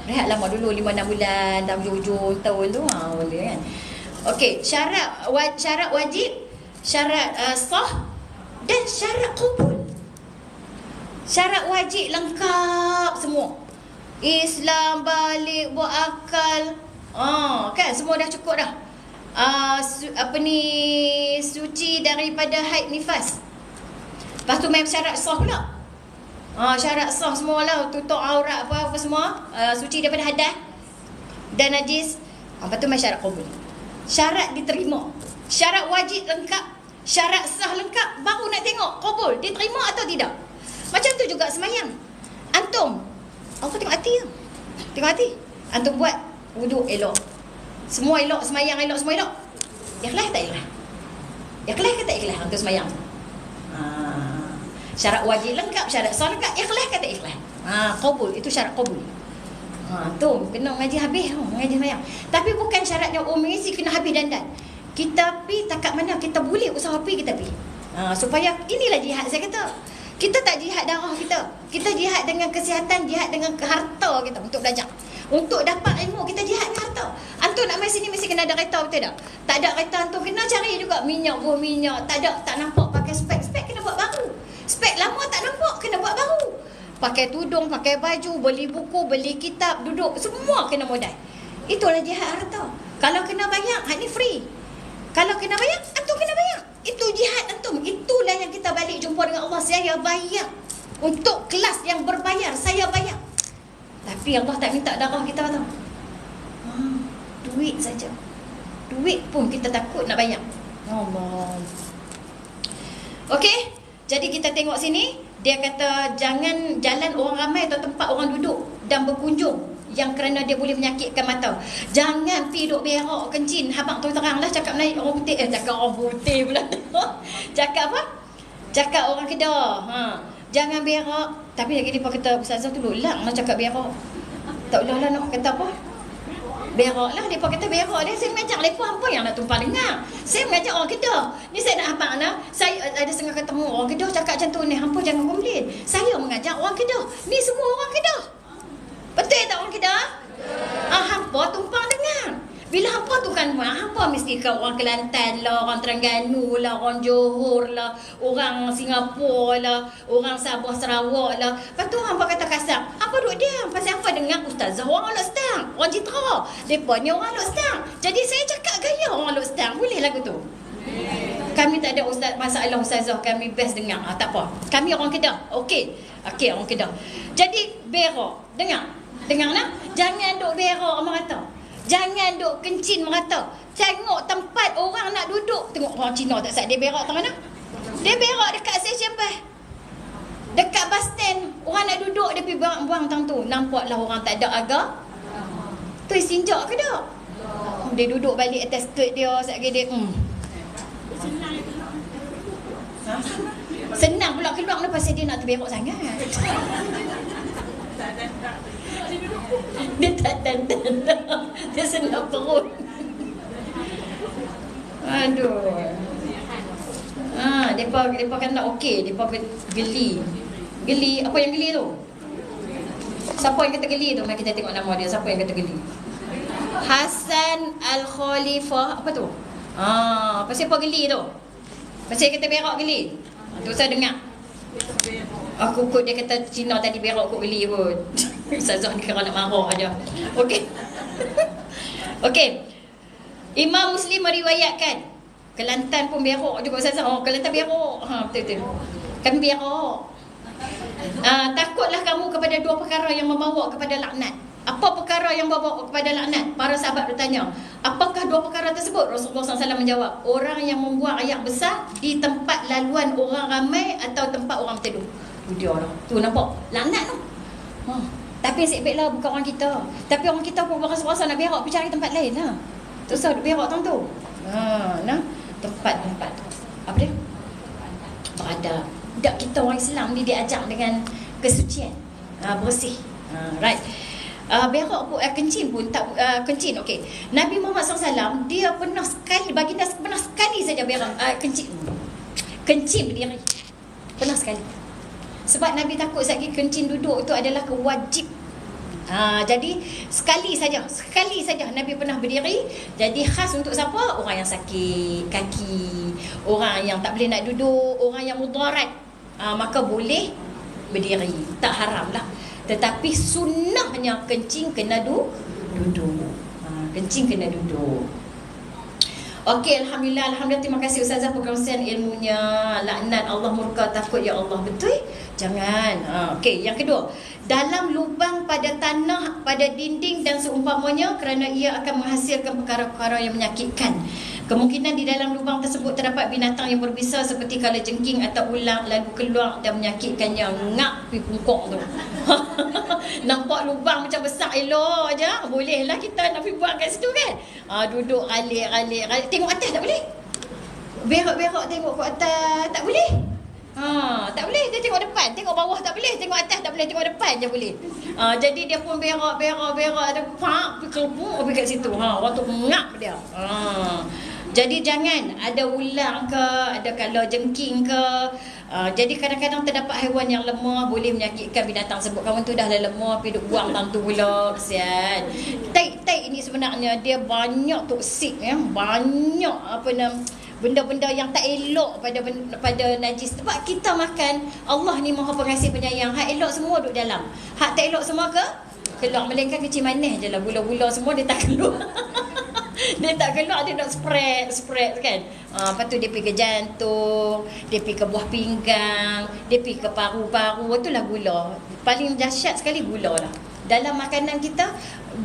Rehat lama dulu 5-6 bulan, dah hujung tahun tu boleh kan. Okey, syarat wajib, syarat sah dan syarat qabul. Syarat wajib lengkap semua. Islam, balik, buat akal, kan semua dah cukup dah. Suci daripada haid nifas. Lepas tu main syarat sah pula. Syarat sah semualah, tutup aurat apa semua, suci daripada hadas dan najis. Lepas tu main syarat qabul. Syarat diterima. Syarat wajib lengkap, syarat sah lengkap, baru nak tengok qabul diterima atau tidak. Macam tu juga semayang. Antum, Allah tengok hati je. Tengok hati. Antum buat wuduk elok, semua elok, semayang elok, semua elok. Ikhlas tak ikhlas? Ikhlas ke tak ikhlas antum semayang? Syarat wajib lengkap, syarat sah lengkap, ikhlas ke tak ikhlas? Qabul, itu syarat qabul. Tu kena mengaji habis, mengaji semayang. Tapi bukan syaratnya mengisi kena habis dandan. Kita pergi takat mana kita boleh usaha pergi, kita pergi. Supaya inilah jihad saya kata. Kita tak jihad darah kita. Kita jihad dengan kesihatan, jihad dengan harta kita untuk belajar. Untuk dapat ilmu, kita jihad dengan harta. Antum nak main sini mesti kena ada kereta, betul tak? Tak ada kereta, antum kena cari juga minyak, buah minyak. Tak nampak pakai spek kena buat baru. Spek lama tak nampak, kena buat baru. Pakai tudung, pakai baju, beli buku, beli kitab, duduk, semua kena modal. Itulah jihad harta. Kalau kena bayar, ni free. Kalau kena bayar, antum kena bayar. Itu jihad antum. Itulah yang kita balik jumpa dengan Allah. Saya bayar. Untuk kelas yang berbayar, saya bayar. Tapi Allah tak minta darah kita tau. Duit saja. Duit pun kita takut nak bayar. Allah. Okey. Jadi kita tengok sini, dia kata jangan jalan orang ramai atau tempat orang duduk dan berkunjung yang kerana dia boleh menyakitkan mata. Jangan pergi duduk berak kencing. Habang tu teranglah cakap Melayu orang putih. Cakap orang putih pula. Cakap apa? Cakap orang Kedah. Jangan berak. Tapi lagi dia kata ustazah tu lulak nak cakap berak. Tak ulah lah nak kata apa? Berak lah. Dia kata berak dia. Saya mengajak mereka apa yang nak tumpah dengar. Saya mengajak orang Kedah. Ni saya nak abang nak. Saya ada setengah ketemu orang Kedah cakap macam tu ni. Hampa jangan komplain. Saya mengajak orang Kedah. Ni semua orang Kedah. Betul tak orang Kedah? Hampa tumpang dengar. Bila hampa tu kan hampa mesti ke orang Kelantan lah, orang Terengganu lah, orang Johor lah, orang Singapura lah, orang Sabah Sarawak lah. Lepas tu hampa kata kasar, hampa duduk diam. Pasal hampa dengar ustazah orang Alok Setang, orang Citra. Mereka ni orang Alok Setang. Jadi saya cakap gaya orang Alok Setang. Boleh lagu tu? Kami tak ada masalah ustazah, kami best dengar. Tak apa. Kami orang Kedah. Okey. Okey, orang Kedah. Jadi berak, dengar. Dengar nak? Jangan duk berak merata. Jangan duk kencing merata. Tengok tempat orang nak duduk. Tengok orang Cina tak sat dia berak tengah mana? Dia berak dekat stesen bas. Dekat bus stand. Orang nak duduk dia pergi buang tang tu. Nampaklah orang tak ada agak. Tu istinja ke tak? Dia duduk balik atas skirt dia. Sekali dia senang pula keluar ni pasal dia nak terberak sangat. Dia tak dandan. Dia senang perut. Aduh. Depa kan nak okey, depa geli. Geli, apa yang geli tu? Siapa yang kata geli tu? Mari kita tengok nama dia. Siapa yang kata geli? Hasan Al-Khalifah. Apa tu? Pasal apa geli tu? Pasal kata berak geli. Tu saya dengar. Aku kot dia kata Cina tadi berak kot geli pun. Ustazah ni kira nak marah aja. Okey. Okey. Imam Muslim meriwayatkan Kelantan pun berak juga Ustazah. Kelantan berak. Betul-betul. Kami berak. Takutlah kamu kepada dua perkara yang membawa kepada laknat. Apa perkara yang membawa kepada laknat? Para sahabat bertanya, apakah dua perkara tersebut? Rasulullah SAW menjawab, orang yang membuang ayak besar di tempat laluan orang ramai atau tempat orang berteduh. Tu dia lah. Tu nampak? Laknat tu. Tapi sebaiklah bukan orang kita. Tapi orang kita pun berasa-rasa nak berak, pergi cari tempat lain lah. Tu usah berak tu. Nah, tempat-tempat. Apa dia? Beradab. Budak kita orang Islam ni diajar dengan kesucian. Bersih. Right. Berak pun kencing pun tak kencing. Okey. Nabi Muhammad SAW dia pernah sekali, baginda pernah sekali saja berak kencing berdiri. Pernah sekali. Sebab Nabi takut lagi kencing duduk itu adalah kewajib. Jadi sekali saja Nabi pernah berdiri. Jadi khas untuk siapa? Orang yang sakit kaki, orang yang tak boleh nak duduk, orang yang mudarat, maka boleh berdiri. Tak haram lah. Tetapi sunnahnya kencing kena duduk. Kencing kena duduk. Okey, Alhamdulillah. Terima kasih Ustazah perkongsian ilmunya. Laknat Allah murka, takut ya Allah. Betul? Jangan. Okey, yang kedua, dalam lubang pada tanah, pada dinding dan seumpamanya, kerana ia akan menghasilkan perkara-perkara yang menyakitkan. Kemungkinan di dalam lubang tersebut terdapat binatang yang berbisa seperti kalajengking atau ular, lalu keluar dan menyakitkannya. Ngak pergi pungkok tu. Nampak lubang macam besar, elok aja. Bolehlah kita nak pergi buat kat situ kan. Duduk alik. Tengok atas tak boleh. Berak-berak tengok ke atas tak boleh. Tak boleh. Dia tengok depan, tengok bawah tak boleh, tengok atas tak boleh, tengok depan je boleh. Jadi dia pun berak ada pergi kelupuk pergi kat situ. Orang tu ngap dia. Jadi jangan ada ular ke, ada kalajengking ke. Jadi kadang-kadang terdapat haiwan yang lemah boleh menyakitkan binatang sebut. Kawan tu dah lemah pergi duk buang tantu pula, kesian. Tai ini sebenarnya dia banyak toksik ya, banyak benda-benda yang tak elok pada najis. Sebab kita makan, Allah ni Maha Pengasih Penyayang. Hak elok semua duduk dalam. Hak tak elok semua ke? Keluar. Melainkan kecil manis je lah. Gula-gula semua dia tak keluar. Dia tak keluar, dia nak spread kan. Lepas tu dia pergi ke jantung, dia pergi ke buah pinggang, dia pergi ke paru-paru. Itulah gula. Paling dahsyat sekali gula lah. Dalam makanan kita,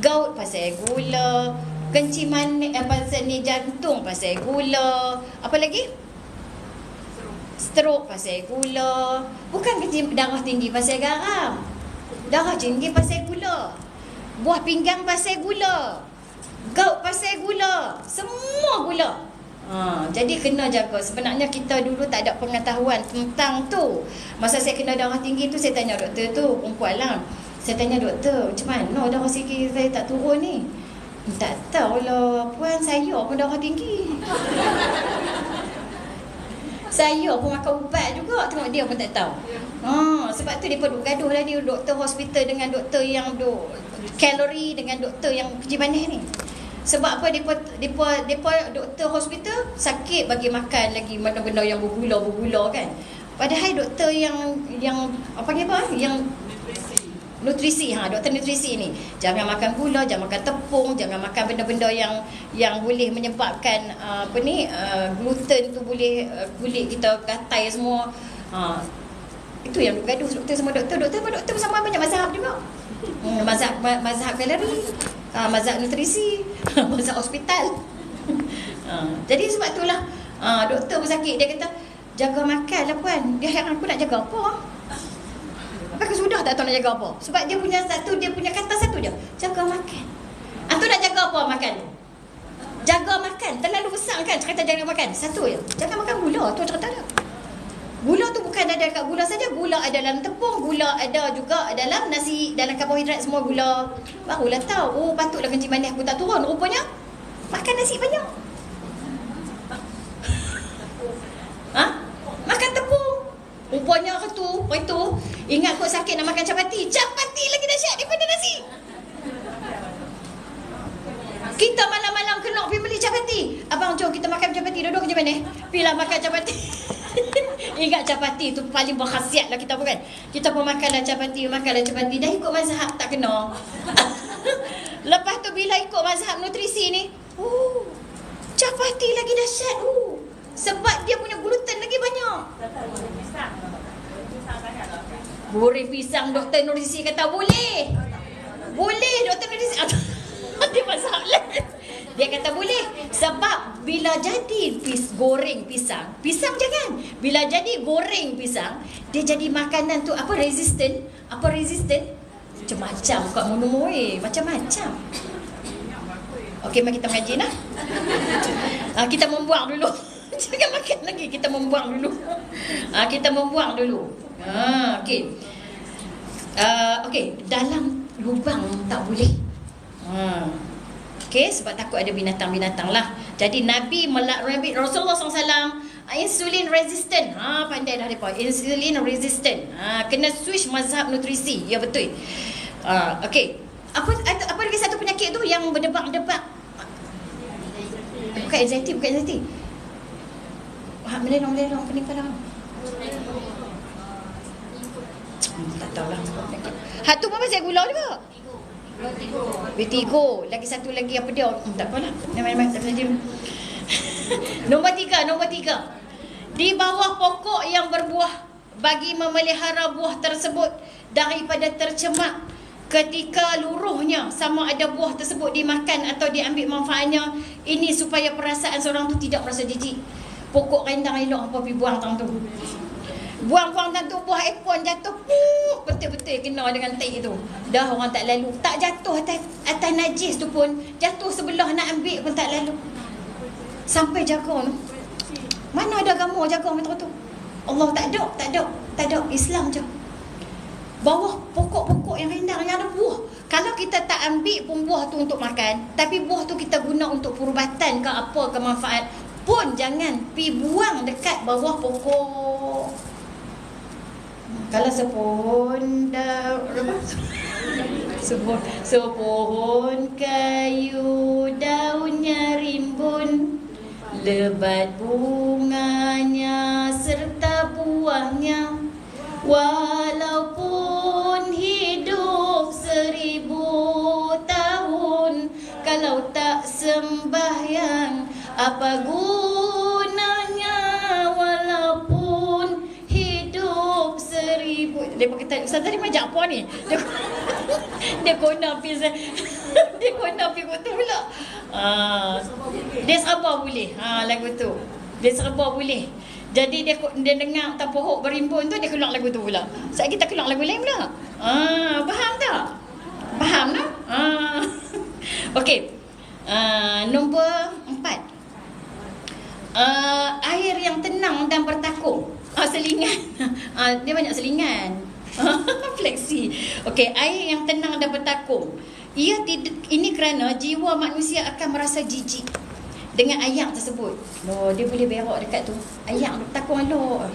gout pasal gula, kencing manis pasal ni, jantung pasal gula, apa lagi? Stroke pasal gula. Bukan kencing darah tinggi pasal garam. Darah tinggi pasal gula. Buah pinggang pasal gula. Gout pasal gula. Semua gula. Jadi kena jaga. Sebenarnya kita dulu tak ada pengetahuan tentang tu. Masa saya kena darah tinggi tu, saya tanya doktor tu, perempuan lah. Saya tanya doktor, macam mana darah tinggi saya tak turun ni? Tak tahulah, puan saya pun darah tinggi. Saya pun makan ubat juga, tengok dia pun tak tahu. Sebab tu dia pun gaduh lah ni, doktor hospital dengan doktor yang kalori dengan doktor yang kerja manis ni. Sebab apa? Depa doktor hospital sakit bagi makan lagi benda-benda yang bergula kan. Padahal doktor yang apa ni apa? Yang nutrisi. Doktor nutrisi ni, jangan makan gula, jangan makan tepung, jangan makan benda-benda yang boleh menyebabkan gluten tu boleh kulit kita gatal semua. Itu yang gaduh doktor sama doktor sama banyak mazhab juga. Mazhab kalori, mazhab nutrisi, mazhab hospital. Jadi sebab itulah doktor pesakit dia kata jaga makan lah puan. Dia heran aku nak jaga apa? Aku sudah tak tahu nak jaga apa. Sebab dia punya kata satu je, jaga makan. Antu nak jaga apa makan? Jaga makan. Terlalu besar kan cerita jaga makan. Satu je, jangan makan gula. Tu cerita dia. Gula tu bukan ada kat gula saja. Gula ada dalam tepung, gula ada juga dalam nasi, dalam karbohidrat semua gula. Barulah tahu, patutlah kencing manis aku tak turun. Rupanya makan nasi banyak. Makan tepung. Rupanya itu ingat kau sakit nak makan capati. Capati lagi dahsyat daripada nasi. Kita malam-malam kena pergi beli capati. Abang jom kita makan capati. Duduk je mana? Pilah makan capati. Ingat capati tu paling berkhasiat lah kita bukan. Kita pun makanlah capati. Dah ikut mazhab tak kena. Lepas tu bila ikut mazhab nutrisi ni, capati lagi dahsyat. Sebab dia punya gluten lagi banyak. Goreng pisang, doktor nutrisi kata boleh. Boleh doktor nutrisi. Dia mazhab lain. Dia kata boleh. Sebab bila jadi goreng pisang jangan. Bila jadi goreng pisang, dia jadi makanan tu resisten. Macam-macam kat monomoe, macam-macam. Okey, mari kita mengaji nah. Kita membuang dulu. Jangan makan lagi, kita membuang dulu. Okey. Okey, dalam lubang tak boleh. Okey, sebab takut ada binatang-binatang lah. Jadi Nabi Rasulullah SAW insulin resistant. Pandai dah mereka. Insulin resistant. Kena switch mazhab nutrisi. Ya betul. Okey. Apa lagi satu penyakit tu yang berdebak-debak? Bukan anxiety. Melelong pening kepala. Tak tahulah. Hak tu pun pasal gula juga. Vertigo. Lagi satu lagi apa dia? Tak apalah. Nombor tiga. Di bawah pokok yang berbuah, bagi memelihara buah tersebut daripada tercemar ketika luruhnya, sama ada buah tersebut dimakan atau diambil manfaatnya. Ini supaya perasaan seorang tu tidak merasa jijik. Pokok rendang elok apa pergi buang tang tu. Buang tang tu, buah apple jatuh. Betul-betul kena dengan tai tu. Dah orang tak lalu. Tak jatuh atas najis tu pun, jatuh sebelah nak ambil pun tak lalu. Sampai jaga tu. Mana ada agama jaga macam tu? Allah tak ada. Islam je. Bawah pokok-pokok yang rendang yang ada buah. Kalau kita tak ambil pun buah tu untuk makan, tapi buah tu kita guna untuk perubatan ke apa ke manfaat, pun jangan pi buang dekat bawah pokok. Kalau sepohon sepohon kayu daunnya rimbun, lebat bunganya serta buahnya, walaupun hidup 1000 tahun, kalau tak sembahyang apa gunanya, walaupun hidup 1000. Dia kata, Ustaz tadi majak apa ni? Dia kona pergi dia kona pergi tu pula. Dia serba boleh. Lagu tu. Dia serba boleh. Jadi dia dengar tak pohon berimbun tu, dia keluar lagu tu pula. Saat kita keluar lagu lain pula. Faham tak? Faham tak? Okey. Nombor 4. Air yang tenang dan bertakung. Selingan. Dia banyak selingan. Fleksi. Okey, air yang tenang dan bertakung. Ini kerana jiwa manusia akan merasa jijik dengan ayak tersebut. Dia boleh berak dekat tu. Ayak tu takut elok.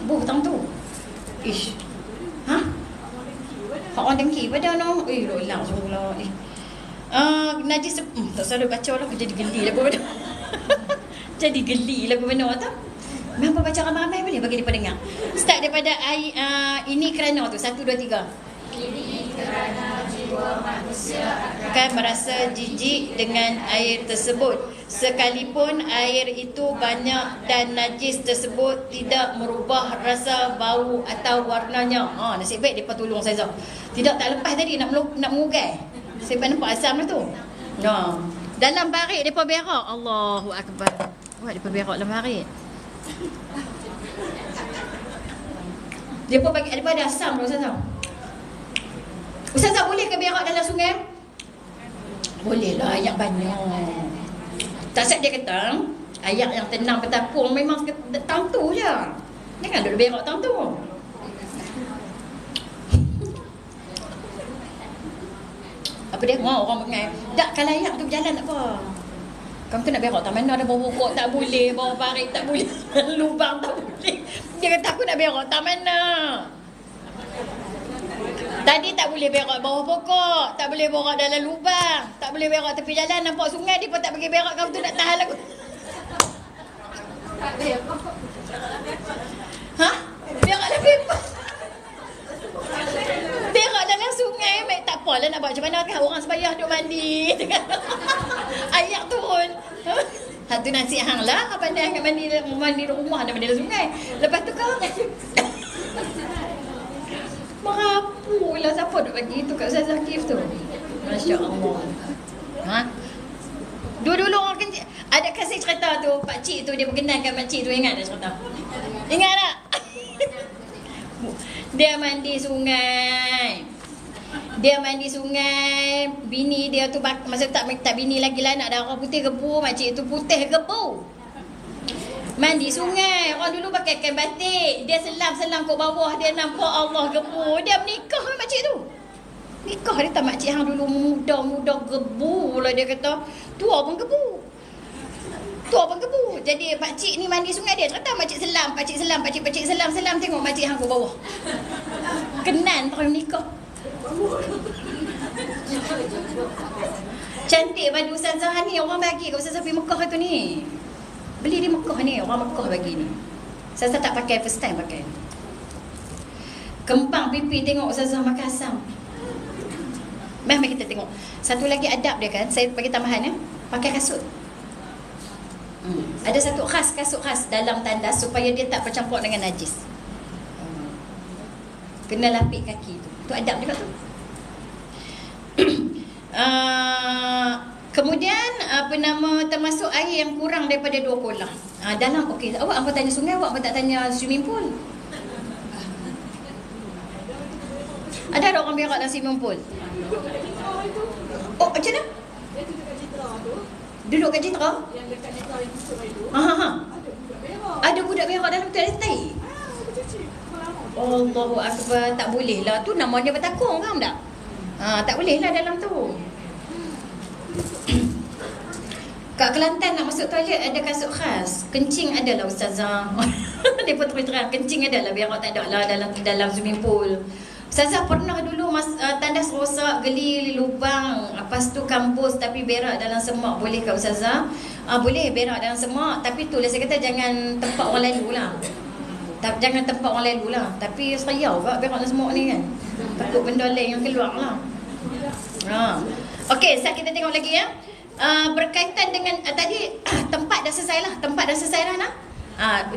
Buh tang tu. Ish. Hak orang dengki pada no. Lolang semula. Najis tak selalu baca lah, jadi geli lagu benda. Jadi geli lagu benda tu. Memang baca ramai-ramai boleh bagi dia dengar. Start daripada ini kerana tu 1 2 3. akan merasa jijik dengan air tersebut, sekalipun air itu banyak dan najis tersebut tidak merubah rasa bau atau warnanya. Nasib baik mereka tolong saya. Tidak tak lepas tadi nak mengugai. Saya nampak asam tu. Dalam barik mereka berak. Allahu Akbar. Buat mereka berak dalam barik. Mereka bagi daripada asam tu Ustazah. Ustazah boleh ke berak dalam sungai? Boleh lah, ayak banyak. Tak siap dia kata, ayak yang tenang bertapung memang tang tu je. Jangan duduk berak tang tu. Apa dia? Orang mengai. Tak, kalau ayak tu berjalan tak apa. Kamu tu nak berak tak mana, ada bau pokok tak boleh, bau parit tak boleh, lubang tak boleh. Dia kata aku nak berak tak mana. Tadi tak boleh berak bawah pokok, tak boleh berak dalam lubang, tak boleh berak tepi jalan, nampak sungai dia pun tak bagi berak. Kamu tu nak tahan lagu. Berak dalam pipa. Berak dalam sungai, tak apalah nak buat macam mana kan, orang sembahyang duk mandi. Ayak turun. Satu nasi hang lah, pandai angkat mandi rumah, nak mandi dalam sungai. Lepas tu kau merapu lah, siapa duk bagi tu kat Ustaz Zakif tu. Masya Allah. Dulu orang kencing. Adakah saya cerita tu, pakcik tu dia berkenalkan makcik tu, ingat tak cerita? Ingat tak? Dia mandi sungai. Bini dia tu masa tak bini lagi lah, nak darah putih gebu. Makcik tu putih gebu. Mandi sungai. Orang dulu pakai kain batik. Dia selam ke bawah. Dia nampak Allah gebu. Dia menikah dengan makcik tu. Nikah dia tak, makcik hang dulu muda gebu lah dia kata. Tua pun gebu. Jadi pakcik ni mandi sungai, dia cerita pakcik selam. Pakcik selam tengok makcik hang ke bawah. Kenan terus nikah. Cantik baju Ustazah ni, orang bagi kat Ustazah pergi Mekah tu ni. Beli di Mekah ni, orang Mekah bagi ni. Ustazah tak pakai, first time pakai. Kempang pipi tengok Ustazah makan asam. Mari kita tengok. Satu lagi adab dia kan, saya bagi tambahan ya. Pakai kasut. Ada satu kasut khas dalam tandas supaya dia tak bercampur dengan najis. Kena lapik kaki tu. Tu adab juga tu. Kemudian termasuk air yang kurang daripada 2 kolah. Dalam okey, awak apa tanya sungai, awak apa tak tanya swimming pool? Ada orang berak dalam swimming pool? Oh, macam mana? Duduk kat Citra? Yang dekat Citra yang besar itu. Ada budak berak dalam tu, ada tai. Allahu Akbar, tak boleh lah. Tu namanya bertakung, faham tak? Tak boleh lah dalam tu. Kat Kelantan nak masuk toilet ada kasut khas. Kencing adalah Ustazah. Dia pun terus terang, kencing adalah, berak tak ada lah dalam swimming pool. Ustazah pernah dulu tandas rosak, geli lubang, lepas tu kampus tapi berak dalam semak. Boleh ke Ustazah? Boleh berak dalam semak, tapi tu lah saya kata jangan tempat orang lalu lah. Jangan tempat orang lalu lah. Tapi seriau kak berak dalam semak ni kan. Takut benda lain yang keluar lah. Okey, sekarang kita tengok lagi ya. Berkaitan dengan tadi tempat dah selesai lah nak.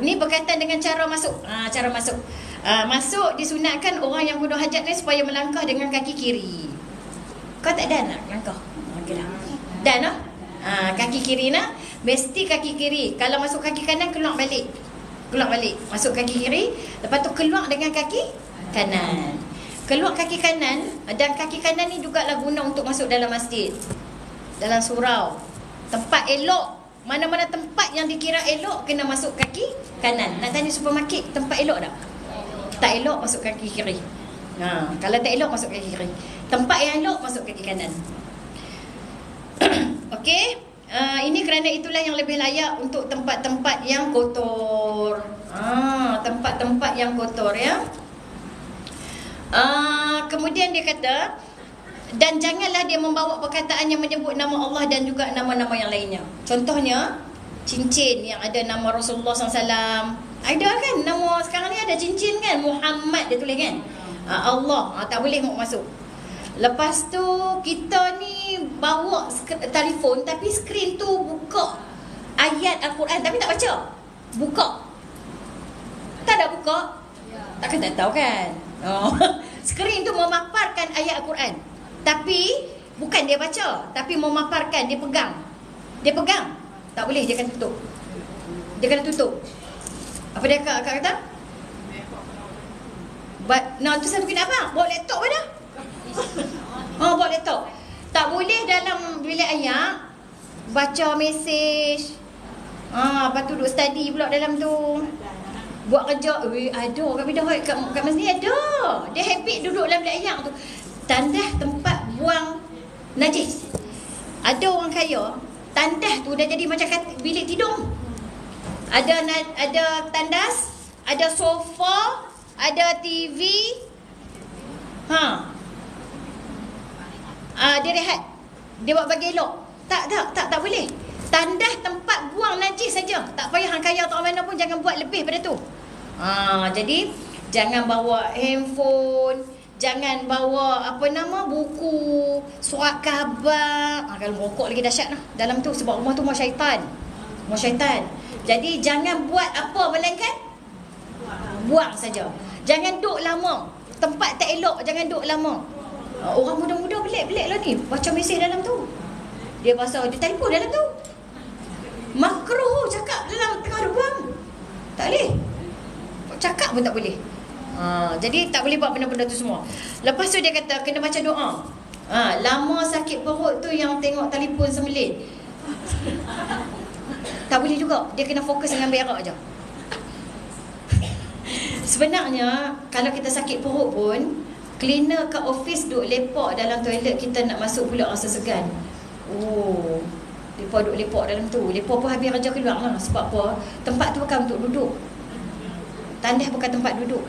Ini berkaitan dengan cara masuk. Cara masuk. Masuk disunatkan orang yang bunuh hajat ni supaya melangkah dengan kaki kiri. Kau tak dan nak langkah? Okey dah. Dan lah. Kaki kiri nak. Mesti kaki kiri. Kalau masuk kaki kanan, keluar balik. Masuk kaki kiri. Lepas tu keluar dengan kaki kanan. Keluar kaki kanan. Dan kaki kanan ni juga lah guna untuk masuk dalam masjid, dalam surau. Tempat elok. Mana-mana tempat yang dikira elok, kena masuk kaki kanan. Nak tanya supermarket, tempat elok tak? Tak elok, masuk kaki kiri. Kalau tak elok, masuk kaki kiri. Tempat yang elok, masuk kaki kanan. Okey. Ini kerana itulah yang lebih layak untuk tempat-tempat yang kotor. Tempat-tempat yang kotor ya. Kemudian dia kata, dan janganlah dia membawa perkataan yang menyebut nama Allah dan juga nama-nama yang lainnya. Contohnya, cincin yang ada nama Rasulullah SAW. Ada kan nama sekarang ni, ada cincin kan, Muhammad dia tulis kan. Allah, tak boleh mau masuk. Lepas tu kita ni bawa telefon tapi skrin tu buka ayat Al-Quran tapi tak baca. Buka. Tak ada buka. Takkan tak tahu kan. Skrin tu memaparkan ayat Al-Quran. Tapi bukan dia baca, tapi memaparkan, dia pegang. Dia pegang. Tak boleh, dia akan tutup. Dia kena tutup. Apa dia kata? Nah, tu satu kena apa? Bawa laptop pun dah. Bawa laptop. Tak boleh dalam bilik ayat baca mesej. Lepas tu duduk study pula dalam tu. Buat kerja. Ada kat bidah kat masjid ada. Dia habit duduk dalam bilik ayat tu. Tandas tempat buang najis. Ada orang kaya, tandas tu dah jadi macam bilik tidur. Ada tandas, ada sofa, ada TV. Dia rehat. Dia buat bagi elok. Tak boleh. Tandas tempat buang najis saja. Tak payah hang kaya atau mana pun, jangan buat lebih pada tu. Jadi jangan bawa handphone, jangan bawa buku, surat khabar. Kalau merokok lagi dahsyat lah dalam tu, sebab rumah tu rumah syaitan. Rumah syaitan. Jadi jangan buat apa melainkan buang saja. Jangan duduk lama. Tempat tak elok jangan duduk lama. Orang muda-muda pelik-pelik lah ni, baca mesej dalam tu. Dia pasal dia telefon dalam tu. Makruh cakap dalam tengah buang. Tak boleh. Cakap pun tak boleh. Jadi tak boleh buat benda-benda tu semua. Lepas tu dia kata kena baca doa. Lama sakit perut tu yang tengok telefon sembelit. Tak boleh juga. Dia kena fokus dengan berak je. Sebenarnya kalau kita sakit perut pun, cleaner kat office duduk lepak dalam toilet, kita nak masuk pula rasa segan. Lepas duduk lepak dalam tu, lepas pun habis kerja keluar lah. Sebab apa? Tempat tu bukan untuk duduk. Tandas bukan tempat duduk.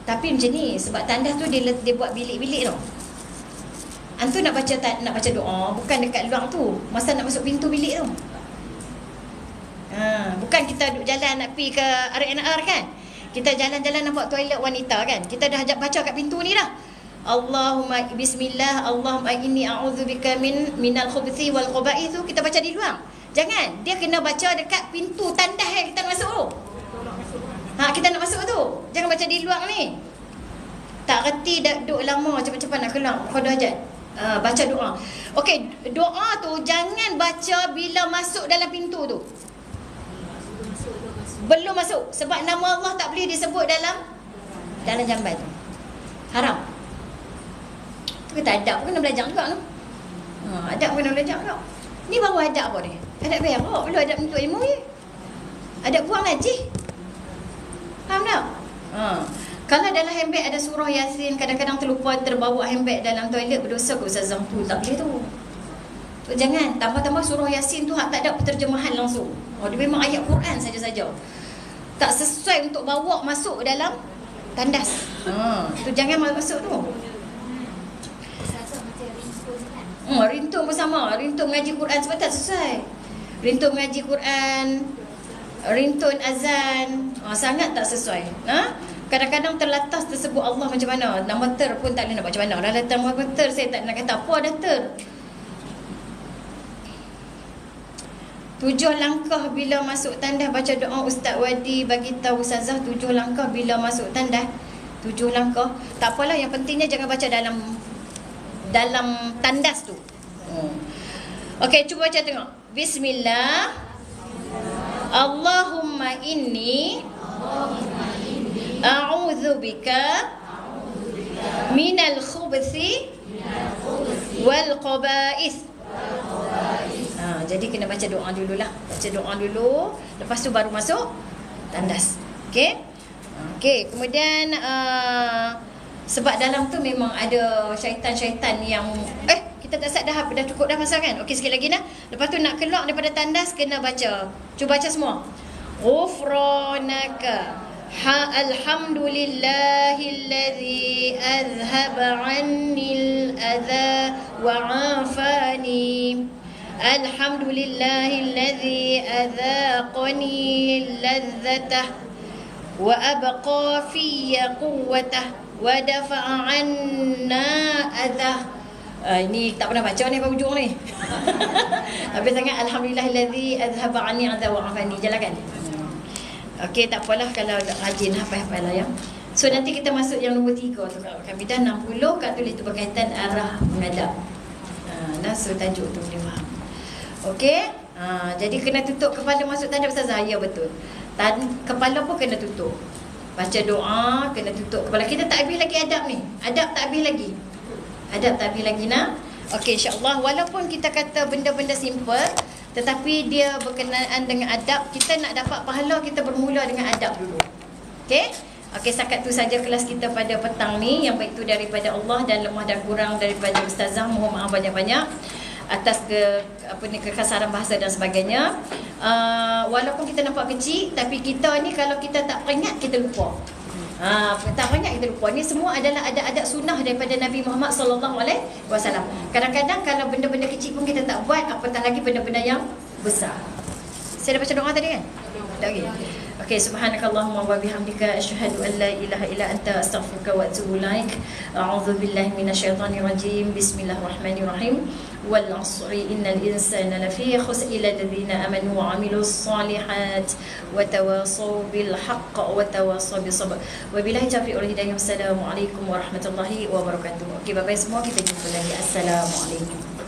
Tapi macam ni, sebab tandas tu dia buat bilik-bilik tau. Antu nak baca doa bukan dekat luar tu, masa nak masuk pintu bilik tu. Bukan kita duduk jalan nak pergi ke R&R kan. Kita jalan-jalan nampak toilet wanita kan. Kita dah baca kat pintu ni dah. Allahumma bismillah, Allahumma inni a'udzubika minal khubuthi wal khaba'ith tu kita baca di luar. Jangan, dia kena baca dekat pintu tandas yang kita nak masuk tu. Kita nak masuk tu. Jangan baca di luar ni. Tak reti dah duduk lama cepat-cepat nak keluar qada hajat. Baca doa. Okey, doa tu jangan baca bila masuk dalam pintu tu. Belum masuk, sebab nama Allah tak boleh disebut dalam jamban tu. Haram. Tu kata adab pun kena belajar juga tu. Adab pun kena belajar juga. Ni baru adab apa ni? Adab berak, belum adab untuk ilmu je. Adab buang najis. Faham tak? Kalau dalam handbag ada surah Yasin, kadang-kadang terbawa handbag dalam toilet, berdosa ke Ustazah tu. Tak boleh tu. Tu jangan. Tambah-tambah surah Yasin tu tak ada penterjemahan langsung. Dia memang ayat Quran saja-saja. Tak sesuai untuk bawa masuk dalam tandas. Tu jangan masuk tu. Ringtone pun sama. Ringtone mengaji Quran sebab tak sesuai. Ringtone mengaji Quran, ringtone azan, sangat tak sesuai. Kadang-kadang terlatas tersebut Allah macam mana. Nama ter pun tak boleh nak macam mana. Dah letak nama ter, saya tak nak kata apa ada ter. 7 langkah bila masuk tandas baca doa. Ustaz Wadi bagi tahu Ustazah 7 langkah bila masuk tandas. 7 langkah. Tak apalah, yang pentingnya jangan baca dalam tandas tu. Okey, cuba baca tengok. Bismillah. Allahumma inni a'udzubika minal khubuthi wal khaba'ith. Jadi kena baca doa dululah. Baca doa dulu, lepas tu baru masuk tandas. Okey. Kemudian sebab dalam tu memang ada syaitan-syaitan yang kita tak sad dah cukup dah masa kan. Okey, sikit lagi nah. Lepas tu nak keluar daripada tandas kena baca. Cuba baca semua. Ghufranaka alhamdulillahilladzi azhaba 'annil adha wa 'afani. Alhamdulillahilladzi adzaqani ladzatah wa abqa fiyya quwwatah wa dafa'a 'anna adhah. Ini tak pernah baca ni apa hujung ni. Habis sangat alhamdulillahillazi adhhaba 'anni 'adha wa 'afani. Jalankan. Okey, tak apalah kalau rajin hafal-hafal lah ya. So nanti kita masuk yang nombor 3 tu kami dah 60 kat tulis tu berkaitan arah menghadap. Nah, so tajuk tu boleh faham. Okey. Jadi kena tutup kepala masuk tadab Ustazah. Ya betul. Kepala pun kena tutup. Baca doa kena tutup kepala. Kita tak habis lagi adab ni. Adab tak habis lagi. Adab tak habis lagi nah. Okey, insya-Allah walaupun kita kata benda-benda simple tetapi dia berkenaan dengan adab, kita nak dapat pahala kita bermula dengan adab dulu. Okey? Okey, setakat tu saja kelas kita pada petang ni. Yang baik tu daripada Allah dan lemah dan kurang daripada Ustazah. Mohon maaf banyak-banyak atas kekasaran bahasa dan sebagainya. Walaupun kita nampak kecil, tapi kita ni kalau kita tak peringat kita lupa. Tak banyak kita lupa. Ni semua adalah adab-adab sunnah daripada Nabi Muhammad SAW. Kadang-kadang kalau benda-benda kecil pun kita tak buat, apatah lagi benda-benda yang besar. Saya dah baca doa tadi kan? Lagi. Okey, subhanakallahumma wa bihamdika asyhadu an la ilaha illa anta astaghfiruka wa atubu ilaik. A'udzu billahi minasyaitonir rajim. Bismillahirrahmanirrahim. Wal 'asri innal insana lafi khusr illa alladhina amanu wa 'amilus solihat wa tawasaw bil haqq wa tawasaw bis sabr. Wabillahi taufiq wal hidayah. Wassalamualaikum warahmatullahi wabarakatuh. Okey, bye-bye semua, kita jumpa lagi. Assalamualaikum.